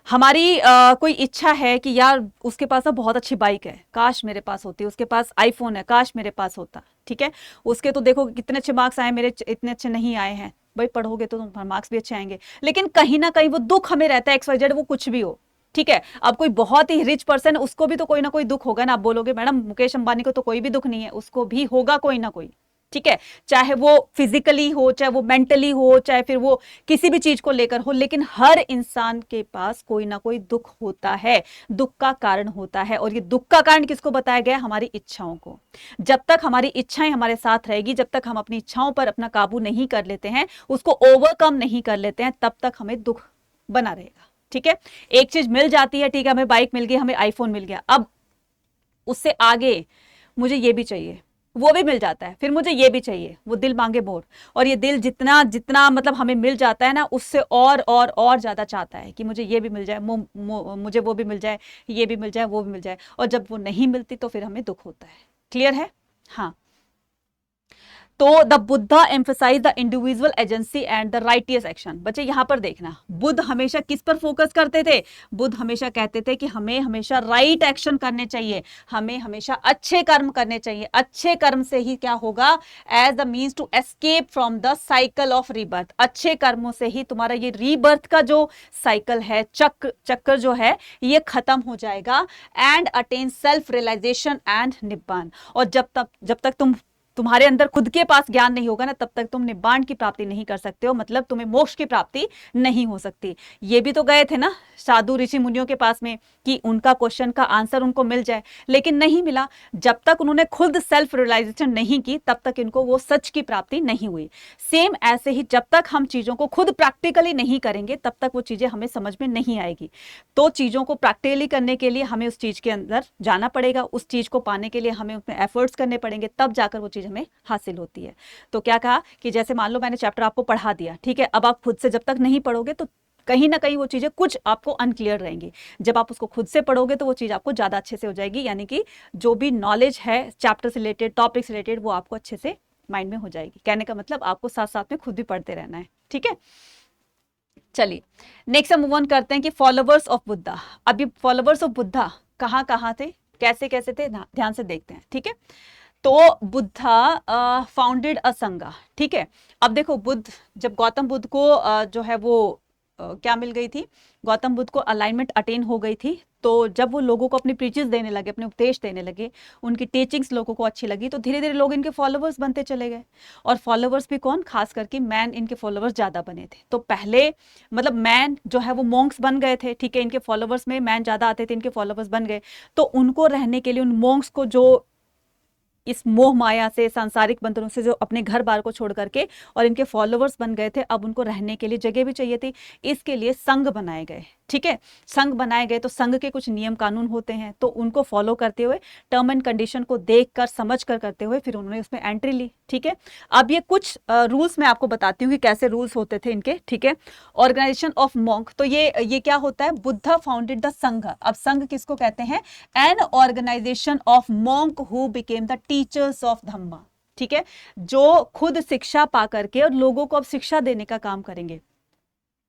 हमारी कोई इच्छा है कि यार उसके पास ना बहुत अच्छी बाइक है, काश मेरे पास होती, उसके पास आईफोन है, काश मेरे पास होता। ठीक है, उसके तो देखो कितने अच्छे मार्क्स आए, मेरे इतने अच्छे नहीं आए हैं। भाई पढ़ोगे तो तुम्हारे मार्क्स भी अच्छे आएंगे, लेकिन कहीं ना कहीं वो दुख हमें रहता है, XYZ वो कुछ भी हो। ठीक है, अब कोई बहुत ही रिच पर्सन, उसको भी तो कोई ना कोई दुख होगा ना। आप बोलोगे मैडम मुकेश अंबानी को तो कोई भी दुख नहीं है, उसको भी होगा कोई ना कोई। ठीक है, चाहे वो फिजिकली हो, चाहे वो मेंटली हो, चाहे फिर वो किसी भी चीज को लेकर हो, लेकिन हर इंसान के पास कोई ना कोई दुख होता है, दुख का कारण होता है। और ये दुख का कारण किसको बताया गया, हमारी इच्छाओं को। जब तक हमारी इच्छाएं हमारे साथ रहेगी, जब तक हम अपनी इच्छाओं पर अपना काबू नहीं कर लेते हैं, उसको ओवरकम नहीं कर लेते हैं, तब तक हमें दुख बना रहेगा। ठीक है, एक चीज मिल जाती है, ठीक है, हमें बाइक मिल गई, हमें आईफोन मिल गया, अब उससे आगे मुझे ये भी चाहिए, वो भी मिल जाता है, फिर मुझे ये भी चाहिए, वो दिल मांगे मोर। और ये दिल जितना जितना मतलब हमें मिल जाता है ना, उससे और ज्यादा चाहता है कि मुझे ये भी मिल जाए, मुझे वो भी मिल जाए, ये भी मिल जाए, वो भी मिल जाए। और जब वो नहीं मिलती तो फिर हमें दुख होता है। क्लियर है, हाँ। तो the Buddha emphasise the individual agency and the righteous action. बच्चे यहां पर देखना, बुद्ध हमेशा किस पर फोकस करते थे, बुद्ध हमेशा कहते थे कि हमें हमेशा राइट एक्शन करने चाहिए, हमें हमेशा अच्छे कर्म करने चाहिए। अच्छे कर्म से ही क्या होगा, as the means to escape from the cycle of rebirth. अच्छे कर्मों से ही तुम्हारा ये रीबर्थ का जो साइकिल है, चक्कर जो है, ये खत्म हो जाएगा। And attain self realisation and nibbana. और जब तक तुम तुम्हारे अंदर खुद के पास ज्ञान नहीं होगा ना, तब तक तुम निब्बाण की प्राप्ति नहीं कर सकते हो, मतलब तुम्हें मोक्ष की प्राप्ति नहीं हो सकती। ये भी तो गए थे ना साधु ऋषि मुनियों के पास में कि उनका क्वेश्चन का आंसर उनको मिल जाए, लेकिन नहीं मिला। जब तक उन्होंने खुद सेल्फ रियलाइजेशन नहीं की तब तक इनको वो सच की प्राप्ति नहीं हुई। सेम ऐसे ही जब तक हम चीजों को खुद प्रैक्टिकली नहीं करेंगे तब तक वो चीजें हमें समझ में नहीं आएगी। तो चीजों को प्रैक्टिकली करने के लिए हमें उस चीज के अंदर जाना पड़ेगा, उस चीज को पाने के लिए हमें उसमें एफर्ट्स करने पड़ेंगे, तब जाकर वो चीज हमें हासिल होती है। तो क्या कहा कि जैसे मान लो मैंने चैप्टर आपको पढ़ा दिया, ठीक है, अब आप खुद से जब तक नहीं पढ़ोगे तो कहीं ना कहीं वो चीजें कुछ आपको अनक्लियर रहेंगी। जब आप उसको खुद से पढ़ोगे तो वो चीज आपको ज्यादा अच्छे से हो जाएगी, यानी कि जो भी नॉलेज है चैप्टर से रिलेटेड, टॉपिक से रिलेटेड, वो आपको अच्छे से माइंड में हो जाएगी। कहने का मतलब आपको साथ साथ में खुद भी पढ़ते रहना है, ठीक है। चलिए नेक्स्ट हम मूव ऑन करते हैं कि फॉलोवर्स ऑफ बुद्धा। अब ये फॉलोवर्स ऑफ बुद्धा कहाँ कहाँ थे, कैसे कैसे थे, ध्यान से देखते हैं, ठीक है। तो बुद्धा फाउंडेड अ संघा, ठीक है। अब देखो बुद्ध, जब गौतम बुद्ध को जो है वो क्या मिल गई थी, गौतम बुद्ध को अलाइनमेंट अटेन हो गई थी, तो जब वो लोगों को अपनी प्रीचेस देने लगे, अपने उपदेश देने लगे, उनकी टीचिंग्स लोगों को अच्छी लगी, तो धीरे धीरे लोग इनके फॉलोवर्स बनते चले गए। और फॉलोवर्स भी कौन, खास करके मैन इनके फॉलोवर्स ज़्यादा बने थे। तो पहले मतलब मैन जो है वो मॉन्क्स बन गए थे, ठीक है, इनके फॉलोवर्स में मैन ज़्यादा आते थे, इनके फॉलोवर्स बन गए। तो उनको रहने के लिए उन मॉन्क्स को, जो इस मोह माया से, सांसारिक बंधनों से जो अपने घर बार को छोड़ करके और इनके फॉलोवर्स बन गए थे, अब उनको रहने के लिए जगह भी चाहिए थी। इसके लिए संघ बनाए गए, ठीक है। संघ बनाए गए तो संघ के कुछ नियम कानून होते हैं, तो उनको फॉलो करते हुए, टर्म एंड कंडीशन को देख कर समझ कर करते हुए फिर उन्होंने उसमें एंट्री ली, ठीक है। अब ये कुछ रूल्स मैं आपको बताती हूँ कि कैसे रूल्स होते थे इनके, ठीक है। ऑर्गेनाइजेशन ऑफ मॉन्क, तो ये क्या होता है, बुद्धा फाउंडेड द संघ। अब संघ किसको कहते हैं, an organisation of monk who became the teachers of dhamma, ठीक है, जो खुद शिक्षा पा करके और लोगों को अब शिक्षा देने का काम करेंगे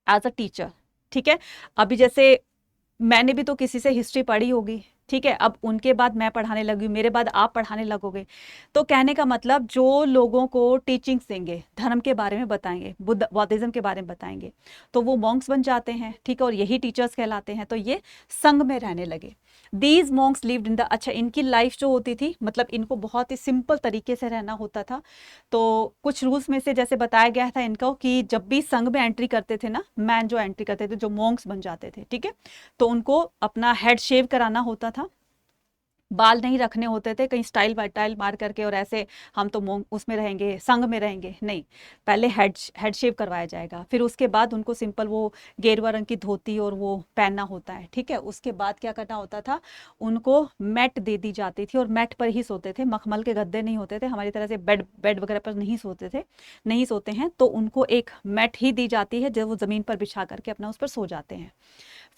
एज अ टीचर, ठीक है। अभी जैसे मैंने भी तो किसी से हिस्ट्री पढ़ी होगी, ठीक है, अब उनके बाद मैं पढ़ाने लगी, मेरे बाद आप पढ़ाने लगोगे, तो कहने का मतलब जो लोगों को टीचिंग्स देंगे, धर्म के बारे में बताएंगे, बौद्धिज्म के बारे में बताएंगे, तो वो मॉन्क्स बन जाते हैं, ठीक है, और यही टीचर्स कहलाते हैं। तो ये संघ में रहने लगे। These monks lived in the, अच्छा, इनकी लाइफ जो होती थी, मतलब इनको बहुत ही सिंपल तरीके से रहना होता था। तो कुछ रूल्स में से जैसे बताया गया था इनको कि जब भी संघ में एंट्री करते थे ना, मैन जो एंट्री करते थे, जो मॉन्क्स बन जाते थे, ठीक है, तो उनको अपना हेड शेव कराना होता था, बाल नहीं रखने होते थे कहीं स्टाइल वाइटाइल मार करके और ऐसे हम तो उसमें रहेंगे, संघ में रहेंगे, नहीं, पहले हेड शेव करवाया जाएगा, फिर उसके बाद उनको सिंपल वो गेरुआ रंग की धोती और वो पहनना होता है, ठीक है। उसके बाद क्या करना होता था, उनको मैट दे दी जाती थी और मैट पर ही सोते थे, मखमल के गद्दे नहीं होते थे, हमारी तरह से बेड वगैरह पर नहीं सोते थे, नहीं सोते हैं, तो उनको एक मैट ही दी जाती है जब वो ज़मीन पर बिछा करके अपना उस पर सो जाते हैं।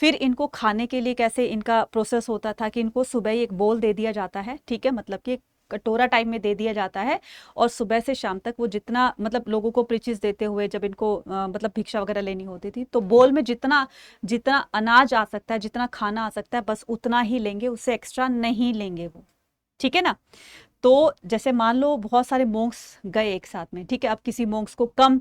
फिर इनको खाने के लिए कैसे इनका प्रोसेस होता था कि इनको सुबह ही एक बोल दे दिया जाता है, ठीक है, मतलब कि कटोरा टाइम में दे दिया जाता है, और सुबह से शाम तक वो जितना, मतलब लोगों को प्रीचिस देते हुए जब इनको मतलब भिक्षा वगैरह लेनी होती थी, तो बोल में जितना जितना अनाज आ सकता है, जितना खाना आ सकता है, बस उतना ही लेंगे, उससे एक्स्ट्रा नहीं लेंगे वो, ठीक है ना। तो जैसे मान लो बहुत सारे मोंक्स गए एक साथ में, ठीक है, अब किसी मोंक्स को कम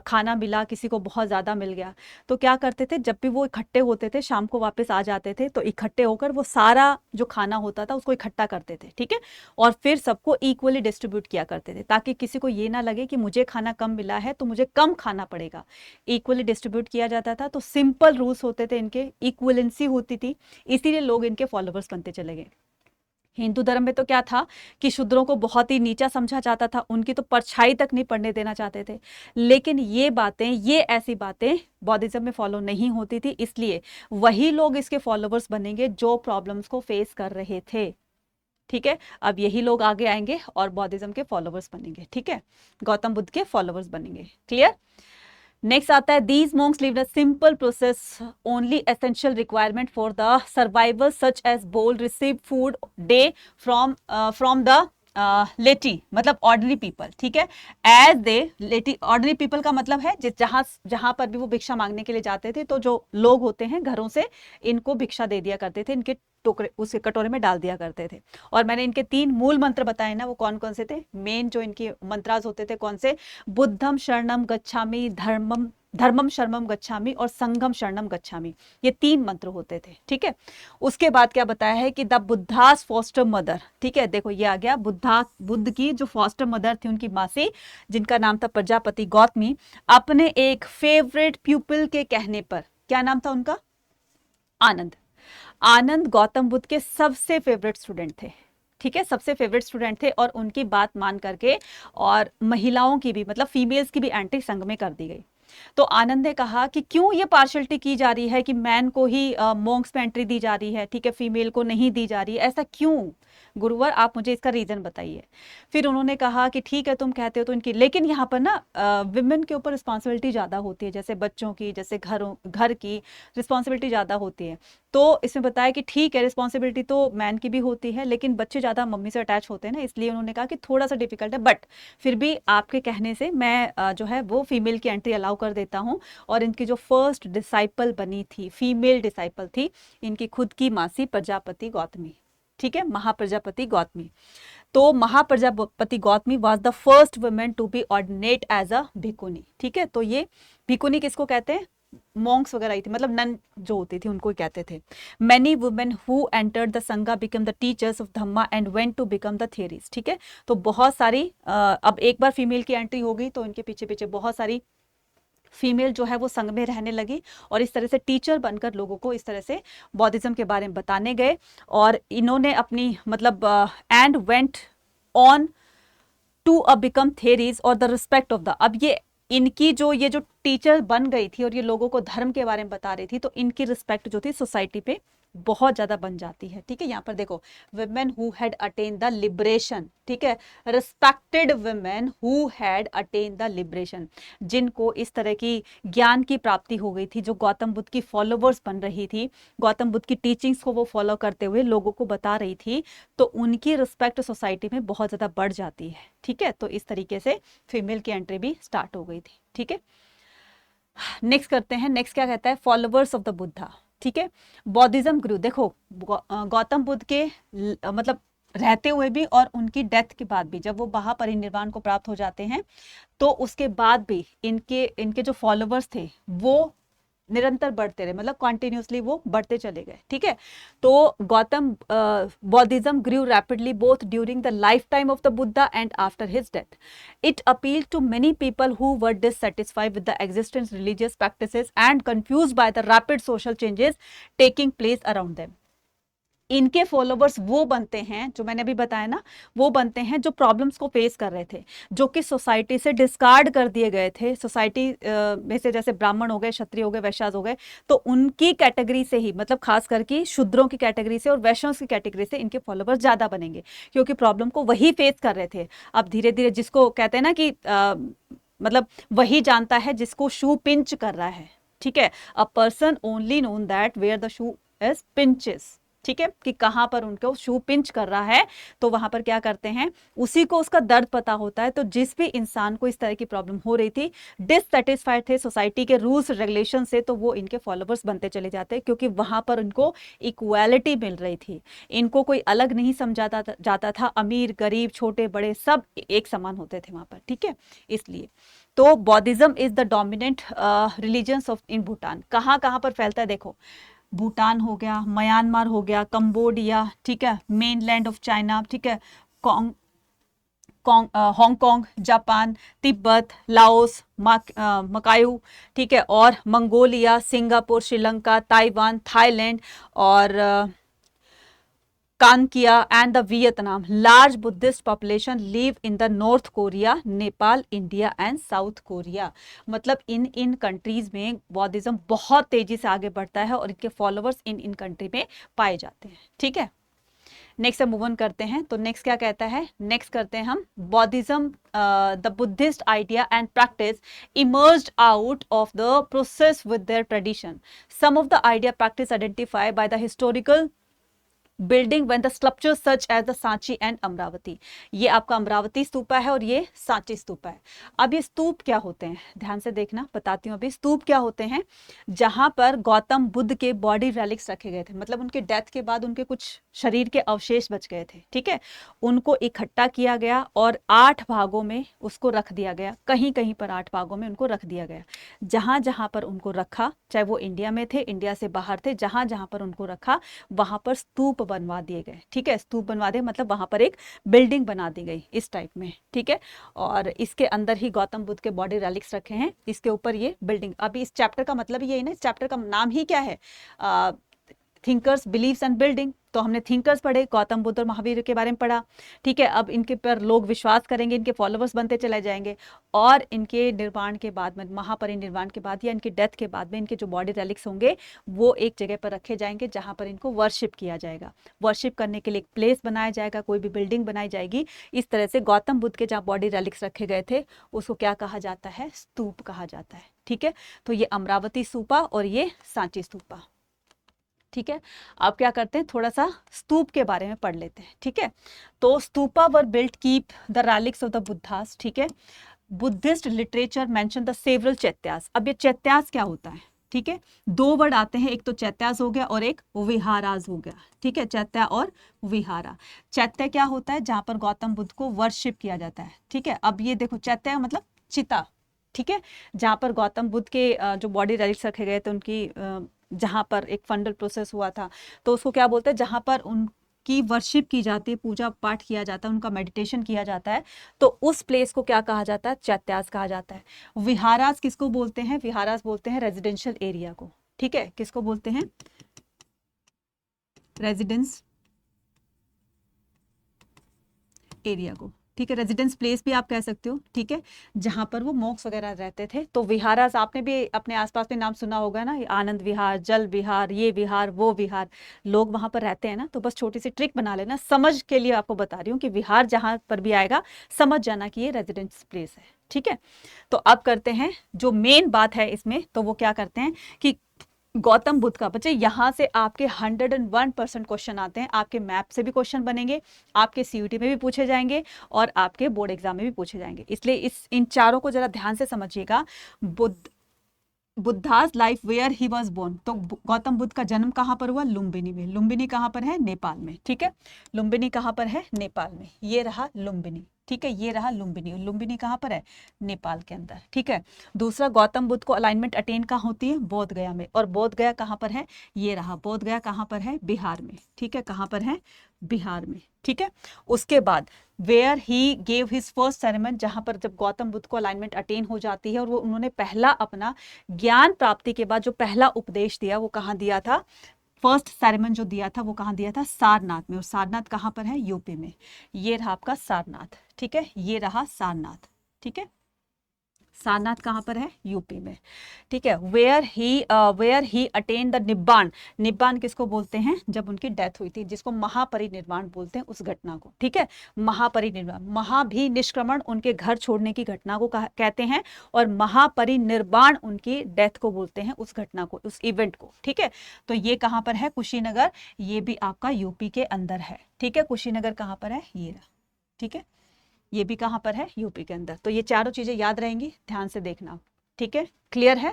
खाना मिला, किसी को बहुत ज़्यादा मिल गया, तो क्या करते थे, जब भी वो इकट्ठे होते थे, शाम को वापस आ जाते थे, तो इकट्ठे होकर वो सारा जो खाना होता था उसको इकट्ठा करते थे, ठीक है, और फिर सबको इक्वली डिस्ट्रीब्यूट किया करते थे, ताकि किसी को ये ना लगे कि मुझे खाना कम मिला है तो मुझे कम खाना पड़ेगा, इक्वली डिस्ट्रीब्यूट किया जाता था। तो सिंपल रूल्स होते थे इनके, इक्वलेंसी होती थी, इसीलिए लोग इनके फॉलोवर्स बनते चले गए। हिंदू धर्म में तो क्या था कि शूद्रों को बहुत ही नीचा समझा जाता था, उनकी तो परछाई तक नहीं पड़ने देना चाहते थे, लेकिन ये बातें, ये ऐसी बातें बौद्धिज्म में फॉलो नहीं होती थी, इसलिए वही लोग इसके फॉलोवर्स बनेंगे जो प्रॉब्लम्स को फेस कर रहे थे, ठीक है। अब यही लोग आगे आएंगे और बौद्धिज्म के फॉलोवर्स बनेंगे, ठीक है, गौतम बुद्ध के फॉलोवर्स बनेंगे, क्लियर। नेक्स्ट आता है, these monks lived a simple process, only essential requirement for the survival such as bowl receive food day from the laity, मतलब ऑर्डिनरी पीपल, ठीक है, एज दे लेटी, ऑर्डिनरी पीपल का मतलब है जहां जहां पर भी वो भिक्षा मांगने के लिए जाते थे, तो जो लोग होते हैं घरों से इनको भिक्षा दे दिया करते थे, इनके टोकरे उसके कटोरे में डाल दिया करते थे। और मैंने इनके 3 मूल मंत्र बताए ना, वो कौन कौन से थे, मेन जो इनके मंत्रास होते थे कौन से, बुद्धम शरणम गच्छामि, धर्मम धर्मम शर्मम गच्छामि और संघम शरणम गच्छामि, ये 3 मंत्र होते थे। ठीक है, उसके बाद क्या बताया है कि द बुद्धास फॉस्टर मदर, ठीक है, देखो ये आ गया, बुद्ध की जो फॉस्टर मदर थी, उनकी मासी, जिनका नाम था प्रजापति गौतमी, अपने एक फेवरेट प्यूपिल के कहने पर, क्या नाम था उनका? आनंद। आनंद गौतम बुद्ध के सबसे फेवरेट स्टूडेंट थे। ठीक है, सबसे फेवरेट स्टूडेंट थे और उनकी बात मान करके और महिलाओं की भी, मतलब फीमेल्स की भी एंट्री संघ में कर दी गई। तो आनंद ने कहा कि क्यों ये पार्शलिटी की जा रही है कि मैन को ही मॉन्क्स में एंट्री दी जा रही है, ठीक है, फीमेल को नहीं दी जा रही है, ऐसा क्यों गुरुवर, आप मुझे इसका रीजन बताइए। फिर उन्होंने कहा कि ठीक है तुम कहते हो तो इनकी, लेकिन यहाँ पर ना विमेन के ऊपर रिस्पॉन्सिबिलिटी ज़्यादा होती है, जैसे बच्चों की, जैसे घर की रिस्पॉन्सिबिलिटी ज़्यादा होती है। तो इसमें बताया कि ठीक है रिस्पॉन्सिबिलिटी तो मैन की भी होती है, लेकिन बच्चे ज़्यादा मम्मी से अटैच होते हैं ना, इसलिए उन्होंने कहा कि थोड़ा सा डिफिकल्ट है, बट फिर भी आपके कहने से मैं जो है वो फीमेल की एंट्री अलाउ कर देता हूँ। और इनकी जो फर्स्ट डिसाइपल बनी थी, फीमेल डिसाइपल थी, इनकी खुद की मासी प्रजापति गौतमी। ठीक है, महाप्रजापति गौतमी। तो Mahaprajapati Gautami was the first women to be ordained as a bhikkhuni. ठीक है, तो ये भिकुनी किसको कहते हैं? मॉन्क्स वगैरह आई थी, मतलब नन जो होती थी उनको ही कहते थे। Many women who entered the Sangha become the teachers of dhamma and went to become the theris. ठीक है, तो बहुत सारी अब एक बार फीमेल की एंट्री हो गई तो इनके पीछे पीछे बहुत सारी फीमेल जो है वो संघ में रहने लगी और इस तरह से टीचर बनकर लोगों को इस तरह से बौद्धिज्म के बारे में बताने गए। और इन्होंने अपनी मतलब and went on to a become theories और द रिस्पेक्ट ऑफ द, अब ये इनकी जो ये जो टीचर बन गई थी और ये लोगों को धर्म के बारे में बता रही थी, तो इनकी रिस्पेक्ट जो थी सोसाइटी पे बहुत ज्यादा बन जाती है। ठीक है, यहाँ पर देखो, women who had attained the liberation, ठीक है, respected women who had attained the liberation, जिनको इस तरह की ज्ञान की प्राप्ति हो गई थी, जो गौतम बुद्ध की फॉलोवर्स बन रही थी, गौतम बुद्ध की टीचिंग्स को वो फॉलो करते हुए लोगों को बता रही थी, तो उनकी रिस्पेक्ट सोसाइटी में बहुत ज्यादा बढ़ जाती है। ठीक है, तो इस तरीके से फीमेल की एंट्री भी स्टार्ट हो गई थी। ठीक है, नेक्स्ट करते हैं। नेक्स्ट क्या कहता है? Followers of the Buddha. ठीक है, बौद्धिज्म ग्रू, देखो गौतम बुद्ध के मतलब रहते हुए भी और उनकी डेथ के बाद भी, जब वो महापरिनिर्वाण को प्राप्त हो जाते हैं, तो उसके बाद भी इनके जो फॉलोवर्स थे वो निरंतर बढ़ते रहे, मतलब कंटिन्यूसली वो बढ़ते चले गए। ठीक है, तो Buddhism grew rapidly both during the life time of the Buddha and after his death. It appealed to many people who were dissatisfied with the existence religious practices and confused by the rapid social changes taking place around them. इनके followers वो बनते हैं, जो मैंने अभी बताया ना, वो बनते हैं जो प्रॉब्लम्स को फेस कर रहे थे, जो कि सोसाइटी से डिस्कार्ड कर दिए गए थे। सोसाइटी में से जैसे ब्राह्मण हो गए, क्षत्रिय हो गए, वैश्यास हो गए, तो उनकी कैटेगरी से ही, मतलब खास करके शूद्रों की कैटेगरी से और वैश्यों की कैटेगरी से इनके फॉलोवर्स ज्यादा बनेंगे, क्योंकि प्रॉब्लम को वही फेस कर रहे थे। अब धीरे धीरे, जिसको कहते हैं ना कि मतलब वही जानता है जिसको शू पिंच कर रहा है। ठीक है, a person only known that where the shoe is pinches. ठीक है, कि कहां पर उनको शू पिंच कर रहा है, तो वहां पर क्या करते हैं, उसी को उसका दर्द पता होता है। तो जिस भी इंसान को इस तरह की प्रॉब्लम हो रही थी, डिससेटिस्फाइड थे सोसाइटी के रूल्स रेगुलेशन से, तो वो इनके फॉलोवर्स बनते चले जाते, क्योंकि वहां पर उनको इक्वालिटी मिल रही थी, इनको कोई अलग नहीं समझा जाता था, अमीर गरीब छोटे बड़े सब एक समान होते थे वहां पर। ठीक है, इसलिए तो Buddhism is the dominant religions of in Bhutan. कहाँ कहाँ पर फैलता है? देखो, भूटान हो गया, म्यांमार हो गया, कंबोडिया, ठीक है, मेनलैंड ऑफ चाइना, ठीक है, Hong Kong, Japan, Tibet, Laos, Macau, ठीक है, और Mongolia, Singapore, Sri Lanka, Taiwan, Thailand और कानकिया and the Vietnam. Large Buddhist population live in the North Korea, Nepal, India and South Korea. मतलब इन कंट्रीज में बौद्धिज्म बहुत तेजी से आगे बढ़ता है और इनके फॉलोअर्स इन कंट्री में पाए जाते हैं। ठीक है, नेक्स्ट हम मूव ऑन करते हैं। तो नेक्स्ट क्या कहता है? नेक्स्ट करते हैं हम Buddhism the Buddhist idea and practice emerged out of the process with their tradition. Some of the idea practice identify by the historical building when the sculptures such as the Sanchi and Amaravati. ये आपका अमरावती स्तूपा है और ये सांची स्तूपा है। अब ये स्तूप क्या होते हैं, ध्यान से देखना, बताती हूँ अभी। स्तूप क्या होते हैं, जहां पर गौतम बुद्ध के बॉडी रेलिक्स रखे गए थे, मतलब उनके डेथ के बाद उनके कुछ शरीर के अवशेष बच गए थे, ठीक है, उनको इकट्ठा किया गया और 8 भागों में उसको रख दिया गया, कहीं कहीं पर 8 भागों में उनको रख दिया गया। जहां जहां पर उनको रखा, चाहे वो इंडिया में थे, इंडिया से बाहर थे, जहां जहां पर उनको रखा वहां पर स्तूप बनवा दिए गए, ठीक है, स्तूप बनवा दिए मतलब वहां पर एक बिल्डिंग बना दी गई इस टाइप में, ठीक है। और इसके अंदर ही गौतम बुद्ध के बॉडी रेलिक्स रखे हैं, इसके ऊपर ये बिल्डिंग। अभी इस चैप्टर का मतलब ये है ना, इस चैप्टर का नाम ही क्या है, थिंकर्स, बिलीव्स एंड बिल्डिंग। तो हमने थिंकर्स पढ़े, गौतम बुद्ध और महावीर के बारे में पढ़ा, ठीक है। अब इनके पर लोग विश्वास करेंगे, इनके फॉलोअर्स बनते चले जाएंगे, और इनके निर्वाण के बाद में, महापरिनिर्वाण के बाद या इनकी डेथ के बाद में, इनके जो बॉडी रेलिक्स होंगे वो एक जगह पर रखे जाएंगे जहां पर इनको वर्शिप किया जाएगा। वर्शिप करने के लिए एक प्लेस बनाया जाएगा, कोई भी बिल्डिंग बनाई जाएगी। इस तरह से गौतम बुद्ध के जहाँ बॉडी रेलिक्स रखे गए थे उसको क्या कहा जाता है, स्तूप कहा जाता है, ठीक है। तो ये अमरावती स्तूपा और ये सांची स्तूपा, ठीक है। अब क्या करते हैं, थोड़ा सा स्तूप के बारे में पढ़ लेते हैं, ठीक है। तो stupa were built keep the relics of the Buddhas, ठीक है। Buddhist literature mention the several chaityas. अब ये चैत्यास क्या होता है, ठीक है, 2 वर्ड आते हैं, एक तो चैत्यास हो गया और एक विहारास हो गया, ठीक है, चैत्या और विहारा। चैत्य क्या होता है, जहां पर गौतम बुद्ध को वर्शिप किया जाता है, ठीक है। अब ये देखो, चैत्य मतलब चिता, ठीक है, जहां पर गौतम बुद्ध के जो बॉडी रेलिक्स रखे गए थे उनकी, जहां पर एक फंडल प्रोसेस हुआ था, तो उसको क्या बोलते हैं, जहां पर उनकी वर्शिप की जाती है, पूजा पाठ किया जाता है, उनका मेडिटेशन किया जाता है, तो उस प्लेस को क्या कहा जाता है, चैत्यास कहा जाता है। विहारास किसको बोलते हैं, विहारास बोलते हैं रेजिडेंशियल एरिया को, ठीक है, किसको बोलते हैं, रेजिडेंस एरिया को, ठीक है, रेजिडेंस प्लेस भी आप कह सकते हो, ठीक है, जहां पर वो मॉक्स वगैरह रहते थे। तो विहारास आपने भी अपने आसपास में नाम सुना होगा ना, आनंद विहार, जल विहार, ये विहार, वो विहार, लोग वहां पर रहते हैं ना। तो बस छोटी सी ट्रिक बना लेना, समझ के लिए आपको बता रही हूँ कि विहार जहां पर भी आएगा समझ जाना कि ये रेजिडेंस प्लेस है, ठीक है। तो अब करते हैं जो मेन बात है इसमें, तो वो क्या करते हैं कि गौतम बुद्ध का, बच्चे यहाँ से आपके 101% क्वेश्चन आते हैं, आपके मैप से भी क्वेश्चन बनेंगे, आपके सीयूटी में भी पूछे जाएंगे और आपके बोर्ड एग्जाम में भी पूछे जाएंगे, इसलिए इन चारों को जरा ध्यान से समझिएगा। Buddha's life where he was born, तो गौतम बुद्ध का जन्म कहाँ पर हुआ, लुम्बिनी में। लुम्बिनी कहाँ पर है, नेपाल में, ठीक है, लुम्बिनी कहाँ पर है, नेपाल में, ये रहा लुम्बिनी, ठीक है, ये रहा लुम्बिनी। लुम्बिनी कहाँ पर है, नेपाल के अंदर, ठीक है। दूसरा, गौतम बुद्ध को अलाइनमेंट अटेन कहाँ होती है, बोध गया में, और बोध गया कहाँ पर है, ये रहा बोध गया, कहाँ पर है, बिहार में, ठीक है, कहाँ पर है, बिहार में, ठीक है। उसके बाद where he gave his first sermon, जहां पर जब गौतम बुद्ध को अलाइनमेंट अटेन हो जाती है और वो उन्होंने पहला अपना ज्ञान प्राप्ति के बाद जो पहला उपदेश दिया वो कहाँ दिया था, फर्स्ट सेरेमन जो दिया था वो कहाँ दिया था, सारनाथ में। और सारनाथ कहाँ पर है, यूपी में, ये रहा आपका सारनाथ, ठीक है, ये रहा सारनाथ, ठीक है, सारनाथ कहाँ पर है, यूपी में, ठीक है। Where he attain the nibbana. Nibbana किसको बोलते हैं, जब उनकी डेथ हुई थी, जिसको महापरिनिर्वाण बोलते हैं उस घटना को, ठीक है, महापरिनिर्वाण, महा भी निष्क्रमण, उनके घर छोड़ने की घटना को कहते हैं, और महापरिनिर्वाण उनकी डेथ को बोलते हैं, उस घटना को, उस इवेंट को, ठीक है। तो ये कहाँ पर है, कुशीनगर, ये भी आपका यूपी के अंदर है, ठीक है, कुशीनगर कहाँ पर है, ये रहा, ठीक है, ये भी कहां पर है, यूपी के अंदर। तो ये चारों चीजें याद रहेंगी, ध्यान से देखना, ठीक है, क्लियर है।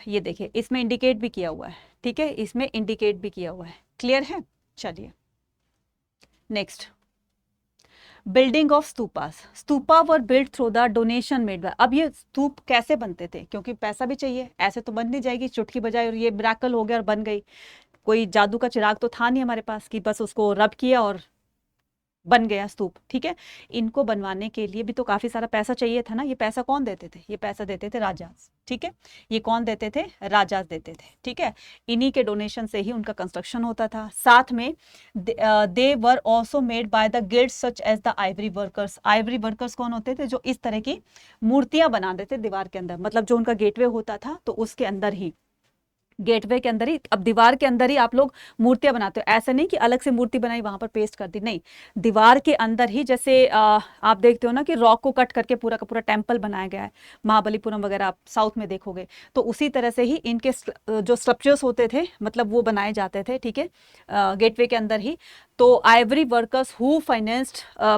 ये देखिए इसमें इंडिकेट भी किया हुआ है, ठीक है, इसमें इंडिकेट भी किया हुआ है, क्लियर है। चलिए next, building of stupas. Stupa were built through the donation made by. अब ये स्तूप कैसे बनते थे, क्योंकि पैसा भी चाहिए, ऐसे तो बन नहीं जाएगी चुटकी बजाए और ये मिरेकल हो गया और बन गई। कोई जादू का चिराग तो था नहीं हमारे पास कि बस उसको रब किया और बन गया स्तूप, ठीक है। इनको बनवाने के लिए भी तो काफी सारा पैसा चाहिए था ना। ये पैसा कौन देते थे, ये पैसा देते थे राजास, ठीक है, ये कौन देते थे, राजास देते थे, ठीक है। इन्हीं के डोनेशन से ही उनका कंस्ट्रक्शन होता था। साथ में they were also made by the guilds such as the ivory workers. Ivory workers कौन होते थे, जो इस तरह की मूर्तियां बना देते दीवार के अंदर, मतलब जो उनका गेटवे होता था तो उसके अंदर ही गेटवे के अंदर ही, अब दीवार के अंदर ही आप लोग मूर्तियां बनाते हो, ऐसा नहीं कि अलग से मूर्ति बनाई वहां पर पेस्ट कर दी, नहीं, दीवार के अंदर ही, जैसे आप देखते हो ना कि रॉक को कट करके पूरा का पूरा टेम्पल बनाया गया है, महाबलीपुरम वगैरह आप साउथ में देखोगे, तो उसी तरह से ही इनके जो स्ट्रक्चर्स होते थे मतलब वो बनाए जाते थे, ठीक है, गेटवे के अंदर ही। तो Ivory workers who financed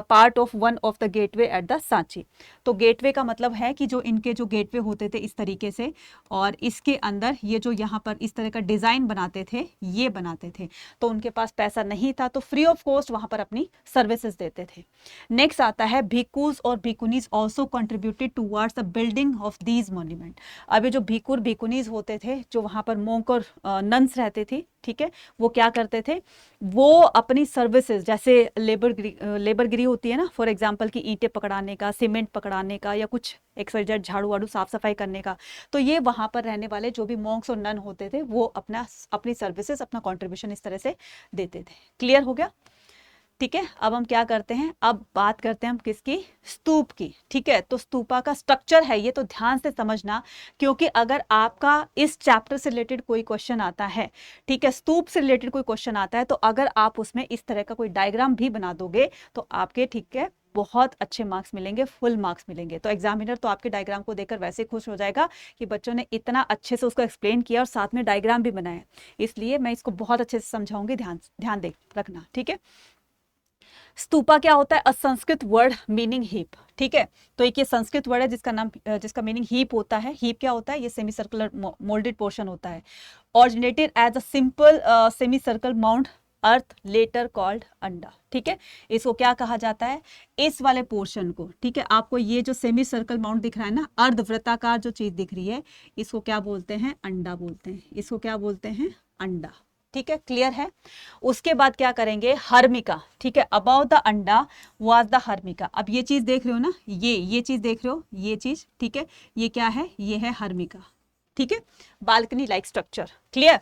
part of one of the gateway at the Sanchi. तो गेटवे का मतलब है कि जो इनके जो गेटवे होते थे इस तरीके से, और इसके अंदर ये जो यहाँ पर इस तरह का डिजाइन बनाते थे, ये बनाते थे, तो उनके पास पैसा नहीं था तो फ्री ऑफ कॉस्ट वहां पर अपनी सर्विसेज देते थे। नेक्स्ट आता है भिक्खूज और bhikkhunis also contributed towards the building of these monument. अब ये जो भिक्खु भिक्खुनीज होते थे, जो वहां पर मोंक और नन्स रहते थे, ठीक है, वो क्या करते थे, वो अपनी सर्विसेज, जैसे लेबरगिरी होती है ना, फॉर एग्जांपल कि ईंटें पकड़ाने का, सीमेंट पकड़ाने का, या कुछ एक्सवाइजेड झाड़ू वाड़ू साफ सफाई करने का, तो ये वहां पर रहने वाले जो भी मॉन्क्स और नन होते थे वो अपनी सर्विसेज, अपना कॉन्ट्रीब्यूशन इस तरह से देते थे। क्लियर हो गया? ठीक है, अब हम क्या करते हैं, अब बात करते हैं हम किसकी, स्तूप की। ठीक है, तो स्तूपा का स्ट्रक्चर है ये, तो ध्यान से समझना, क्योंकि अगर आपका इस चैप्टर से रिलेटेड कोई क्वेश्चन आता है, ठीक है, स्तूप से रिलेटेड कोई क्वेश्चन आता है, तो अगर आप उसमें इस तरह का कोई डायग्राम भी बना दोगे तो आपके, ठीक है, बहुत अच्छे मार्क्स मिलेंगे, फुल मार्क्स मिलेंगे। तो एग्जामिनर तो आपके डायग्राम को देखकर वैसे खुश हो जाएगा कि बच्चों ने इतना अच्छे से उसको एक्सप्लेन किया और साथ में डायग्राम भी बनाया, इसलिए मैं इसको बहुत अच्छे से समझाऊंगी, ध्यान दे रखना। ठीक है, स्तूपा क्या होता है, अ संस्कृत वर्ड मीनिंग हीप। ठीक है, तो एक ये संस्कृत वर्ड है जिसका मीनिंग हीप होता है। हीप क्या होता है, ये सेमी सर्कुलर मोल्डेड पोर्शन होता है। Originated as a simple semi circle mount earth, later called anda. ठीक है, इसको क्या कहा जाता है, इस वाले पोर्शन को, ठीक है, आपको ये जो सेमी सर्कल माउंट दिख रहा है ना, अर्धवृत्ताकार जो चीज दिख रही है, इसको क्या बोलते हैं, अंडा बोलते हैं। इसको क्या बोलते हैं, अंडा। ठीक है, क्लियर है? उसके बाद क्या करेंगे, हर्मिका। ठीक है, अबाउट द अंडा वाज द हर्मिका। अब ये चीज देख रहे हो ना, ये चीज देख रहे हो, ये चीज, ठीक है, ये क्या है, ये है हर्मिका। ठीक है, balcony like structure. Clear,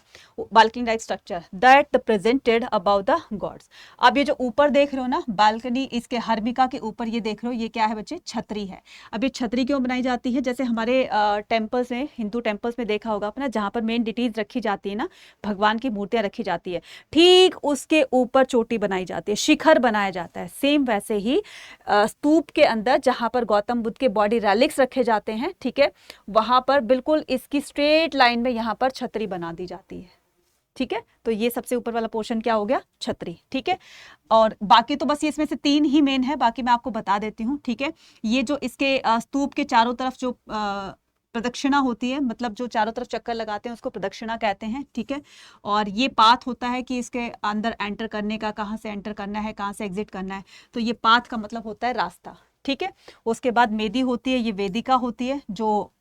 balcony like structure that the presented about the gods. अब ये जो ऊपर देख रहे हो ना बालकनी, इसके हर्मिका के ऊपर ये देख रहे हो, ये क्या है बच्चे, छतरी है। अब ये छतरी क्यों बनाई जाती है, जैसे हमारे टेम्पल्स में, हिंदू टेम्पल्स में देखा होगा अपना, जहाँ पर मेन डिटीज रखी जाती है ना, भगवान की मूर्तियां रखी जाती है, ठीक उसके ऊपर चोटी बनाई जाती है, शिखर बनाया जाता है। सेम वैसे ही स्तूप के अंदर जहाँ पर गौतम बुद्ध के बॉडी रेलिक्स रखे जाते हैं, ठीक है, वहां पर बिल्कुल इसकी स्ट्रेट लाइन में यहाँ पर छतरी बना दी जाती है। ठीक है, तो ये सबसे ऊपर वाला पोर्शन क्या हो गया, छतरी। ठीक है, और बाकी तो बस ये इसमें से 3 ही मेन है, बाकी मैं आपको बता देती हूँ। ठीक है, ये जो इसके स्तूप के चारों तरफ जो प्रदक्षिणा होती है, मतलब जो चारों तरफ चक्कर लगाते हैं उसको प्रदक्षिणा कहते हैं। ठीक है, और ये पाथ होता है कि इसके अंदर एंटर करने का, कहाँ से एंटर करना है, कहाँ से एग्जिट करना है, तो ये पाथ का मतलब होता है रास्ता। ठीक है, उसके बाद मेदी होती है, ये वेदिका होती है, जो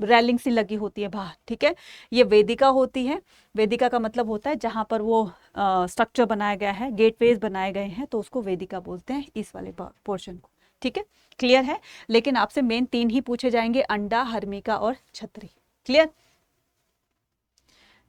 रेलिंग सी लगी होती है बाहर। ठीक है, ये वेदिका होती है। वेदिका का मतलब होता है जहां पर वो स्ट्रक्चर बनाया गया है, गेटवेज बनाए गए हैं, तो उसको वेदिका बोलते हैं, इस वाले पोर्शन को। ठीक है, क्लियर है? लेकिन आपसे मेन 3 ही पूछे जाएंगे, अंडा, हर्मिका और छतरी। क्लियर?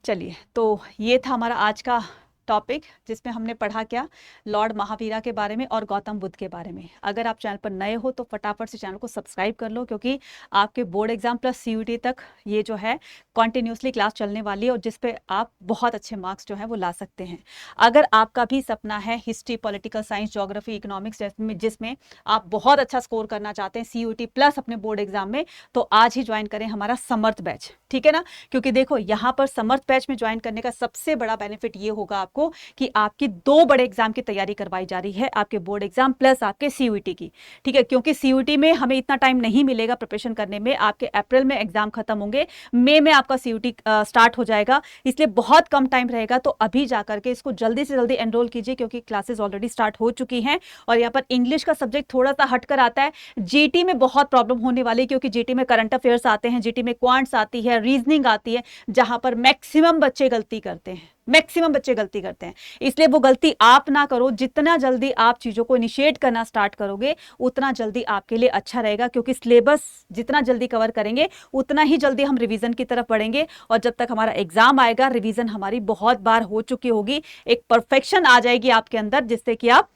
चलिए, तो ये था हमारा आज का टॉपिक, जिसमें हमने पढ़ा क्या, लॉर्ड महावीरा के बारे में और गौतम बुद्ध के बारे में। अगर आप चैनल पर नए हो तो फटाफट से चैनल को सब्सक्राइब कर लो, क्योंकि आपके बोर्ड एग्जाम प्लस सीयूटी तक ये जो है कॉन्टिन्यूसली क्लास चलने वाली है, और जिस पे आप बहुत अच्छे मार्क्स जो है वो ला सकते हैं। अगर आपका भी सपना है history, political science, geography, economics जिसमें आप बहुत अच्छा स्कोर करना चाहते हैं सीयूटी प्लस अपने बोर्ड एग्जाम में, तो आज ही ज्वाइन करें हमारा समर्थ बैच। ठीक है ना, क्योंकि देखो यहाँ पर समर्थ बैच में ज्वाइन करने का सबसे बड़ा बेनिफिट ये होगा आपको कि आपकी 2 बड़े एग्जाम की तैयारी करवाई जा रही है, आपके बोर्ड एग्जाम प्लस आपके सीयूटी की। ठीक है, क्योंकि सीयूटी में हमें इतना टाइम नहीं मिलेगा प्रिपरेशन करने में, आपके अप्रैल में एग्जाम खत्म होंगे, मई में आपका सीयूटी स्टार्ट हो जाएगा, इसलिए बहुत कम टाइम रहेगा। तो अभी जाकर के इसको जल्दी से जल्दी एनरोल कीजिए, क्योंकि क्लासेस ऑलरेडी स्टार्ट हो चुकी हैं। और यहाँ पर इंग्लिश का सब्जेक्ट थोड़ा सा हटकर आता है, जीटी में बहुत प्रॉब्लम होने वाली है, क्योंकि जीटी में करंट अफेयर्स आते हैं, जीटी में क्वांट्स आती है, रीजनिंग आती है, जहां पर मैक्सिमम बच्चे गलती करते हैं, मैक्सिमम बच्चे गलती करते हैं। इसलिए वो गलती आप ना करो, जितना जल्दी आप चीजों को इनिशिएट करना स्टार्ट करोगे उतना जल्दी आपके लिए अच्छा रहेगा, क्योंकि सिलेबस जितना जल्दी कवर करेंगे उतना ही जल्दी हम रिवीजन की तरफ बढ़ेंगे, और जब तक हमारा एग्जाम आएगा रिवीजन हमारी बहुत बार हो चुकी होगी, एक परफेक्शन आ जाएगी आपके अंदर, जिससे कि आप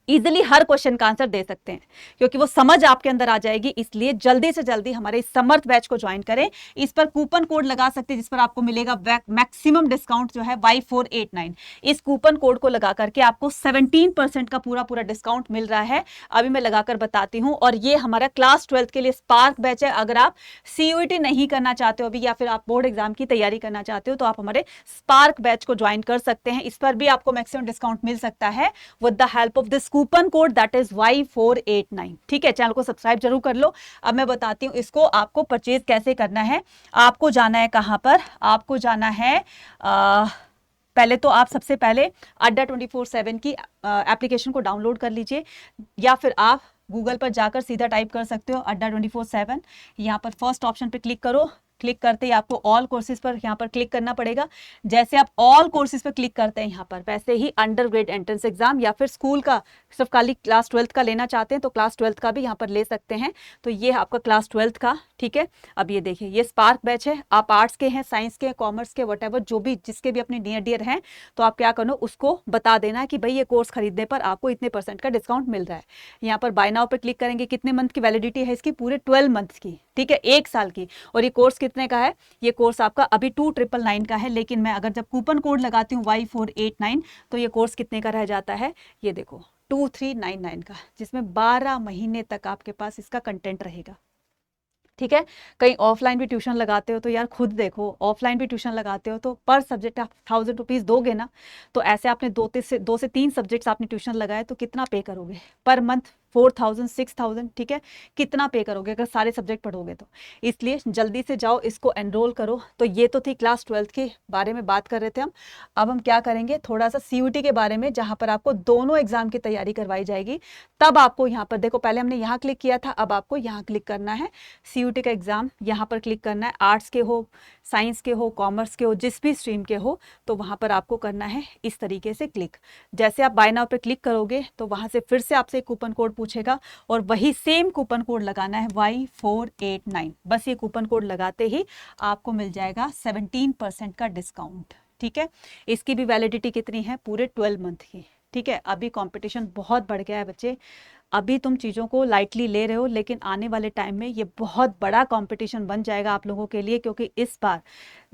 इजिली हर क्वेश्चन का आंसर दे सकते हैं, क्योंकि वो समझ आपके अंदर आ जाएगी। इसलिए जल्दी से जल्दी हमारे समर्थ बैच को ज्वाइन करें। इस पर कूपन कोड लगा सकते हैं जिस पर आपको मिलेगा मैक्सिमम डिस्काउंट जो है Y489। इस कूपन कोड को लगा करके आपको 17% का पूरा पूरा डिस्काउंट मिल रहा है। अभी मैं लगाकर बताती हूँ। और ये हमारा क्लास 12 के लिए स्पार्क बैच है। अगर आप CUET नहीं करना चाहते हो अभी, या फिर आप बोर्ड एग्जाम की तैयारी करना चाहते हो, तो आप हमारे स्पार्क बैच को ज्वाइन कर सकते हैं। इस पर भी आपको मैक्सिमम डिस्काउंट मिल सकता है with the help of this coupon code that is Y489। ठीक है, चैनल को सब्सक्राइब जरूर कर लो। अब मैं बताती हूँ इसको आपको परचेज कैसे करना है। आपको जाना है कहां पर, आपको जाना है पहले तो आप सबसे पहले अड्डा 24/7 की एप्लीकेशन को डाउनलोड कर लीजिए, या फिर आप गूगल पर जाकर सीधा टाइप कर सकते हो अड्डा 24/7। यहाँ पर फर्स्ट ऑप्शन पर क्लिक करो। क्लिक करते ही आपको ऑल कोर्सेज पर यहाँ पर क्लिक करना पड़ेगा। जैसे आप ऑल कोर्सेज पर क्लिक करते हैं यहाँ पर, वैसे ही अंडर ग्रेड एंट्रेंस एग्जाम या फिर स्कूल का सिर्फ खाली क्लास 12th का लेना चाहते हैं तो क्लास 12th का भी यहाँ पर ले सकते हैं। तो ये आपका क्लास 12th का। ठीक है, अब ये देखिए ये स्पार्क बैच है। आप आर्ट्स के हैं, साइंस के, कॉमर्स के, वट जो भी जिसके भी अपने नियर डियर हैं, तो आप क्या करो उसको बता देना कि भाई ये कोर्स खरीदने पर आपको इतने % का डिस्काउंट मिल रहा है। यहाँ पर बाय नाउ पर क्लिक करेंगे। कितने मंथ की वैलिडिटी है इसकी? पूरे 12 मंथ की। ठीक है, 1 साल की। और ये कोर्स कितने का है? ये कोर्स आपका अभी 2999 का है, लेकिन मैं अगर जब कूपन कोड लगाती हूँ Y489 तो ये कोर्स कितने का रह जाता है? ये देखो 2399 का, जिसमें 12 महीने तक आपके पास इसका कंटेंट रहेगा। ठीक है, कहीं ऑफलाइन भी ट्यूशन लगाते हो तो यार खुद देखो, ऑफलाइन भी ट्यूशन लगाते हो तो पर सब्जेक्ट आप 1000 रुपीज़ दोगे ना, तो ऐसे आपने 2 से 3 सब्जेक्ट्स आपने ट्यूशन लगाए तो कितना पे करोगे पर मंथ? 4000 6000। ठीक है, कितना पे करोगे अगर सारे सब्जेक्ट पढ़ोगे तो? इसलिए जल्दी से जाओ इसको एनरोल करो। तो ये तो थी क्लास 12th के बारे में बात कर रहे थे हम। अब हम क्या करेंगे, थोड़ा सा CUET के बारे में, जहाँ पर आपको दोनों एग्जाम की तैयारी करवाई जाएगी। तब आपको यहाँ पर देखो, पहले हमने यहाँ क्लिक किया था, अब आपको यहाँ क्लिक करना है। CUET का एग्जाम यहाँ पर क्लिक करना है। आर्ट्स के हो, साइंस के हो, कॉमर्स के हो, जिस भी स्ट्रीम के हो, तो वहाँ पर आपको करना है इस तरीके से क्लिक। जैसे आप बाय नाउ पे क्लिक करोगे तो वहाँ से फिर से आपसे कूपन कोड पूछेगा और वही सेम कूपन कोड लगाना है Y489। बस ये कूपन कोड लगाते ही आपको मिल जाएगा 17% का डिस्काउंट। ठीक है, इसकी भी वैलिडिटी कितनी है? पूरे 12 मंथ की। ठीक है, अभी कंपटीशन बहुत बढ़ गया है बच्चे। अभी तुम चीज़ों को लाइटली ले रहे हो, लेकिन आने वाले टाइम में ये बहुत बड़ा कंपटीशन बन जाएगा आप लोगों के लिए, क्योंकि इस बार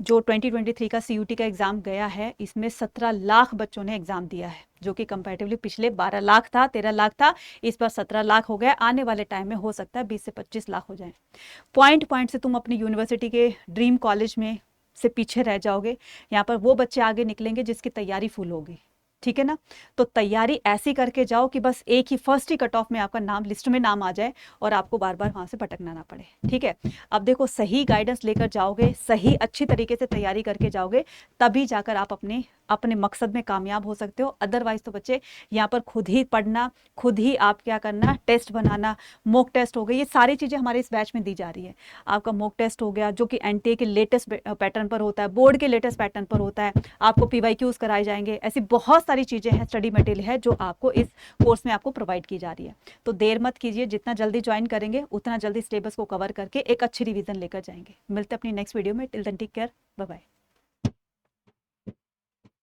जो 2023 का CUET का एग्ज़ाम गया है, इसमें 17 लाख बच्चों ने एग्ज़ाम दिया है, जो कि कंपैरेटिवली पिछले 12 लाख था, 13 लाख था, इस बार 17 लाख हो गया। आने वाले टाइम में हो सकता है 20 से 25 लाख हो जाए। पॉइंट से तुम अपनी यूनिवर्सिटी के ड्रीम कॉलेज में से पीछे रह जाओगे। यहाँ पर वो बच्चे आगे निकलेंगे जिसकी तैयारी फुल होगी। ठीक है ना, तो तैयारी ऐसी करके जाओ कि बस एक ही फर्स्ट ही कट ऑफ में आपका नाम लिस्ट में नाम आ जाए और आपको बार बार वहां से भटकना ना पड़े। ठीक है, अब देखो सही गाइडेंस लेकर जाओगे, सही अच्छी तरीके से तैयारी करके जाओगे, तभी जाकर आप अपने अपने मकसद में कामयाब हो सकते हो। अदरवाइज तो बच्चे यहाँ पर खुद ही पढ़ना, खुद ही आप क्या करना, टेस्ट बनाना, मॉक टेस्ट हो गए, ये सारी चीज़ें हमारे इस बैच में दी जा रही है। आपका मॉक टेस्ट हो गया जो कि NTA के लेटेस्ट पैटर्न पर होता है, बोर्ड के लेटेस्ट पैटर्न पर होता है, आपको PYQs कराए जाएंगे। ऐसी बहुत सारी चीज़ें हैं, स्टडी मटेरियल है जो आपको इस कोर्स में आपको प्रोवाइड की जा रही है। तो देर मत कीजिए, जितना जल्दी ज्वाइन करेंगे उतना जल्दी सिलेबस को कवर करके एक अच्छी रिवीजन लेकर जाएंगे। मिलते हैं अपनी नेक्स्ट वीडियो में। Till then take care, bye bye.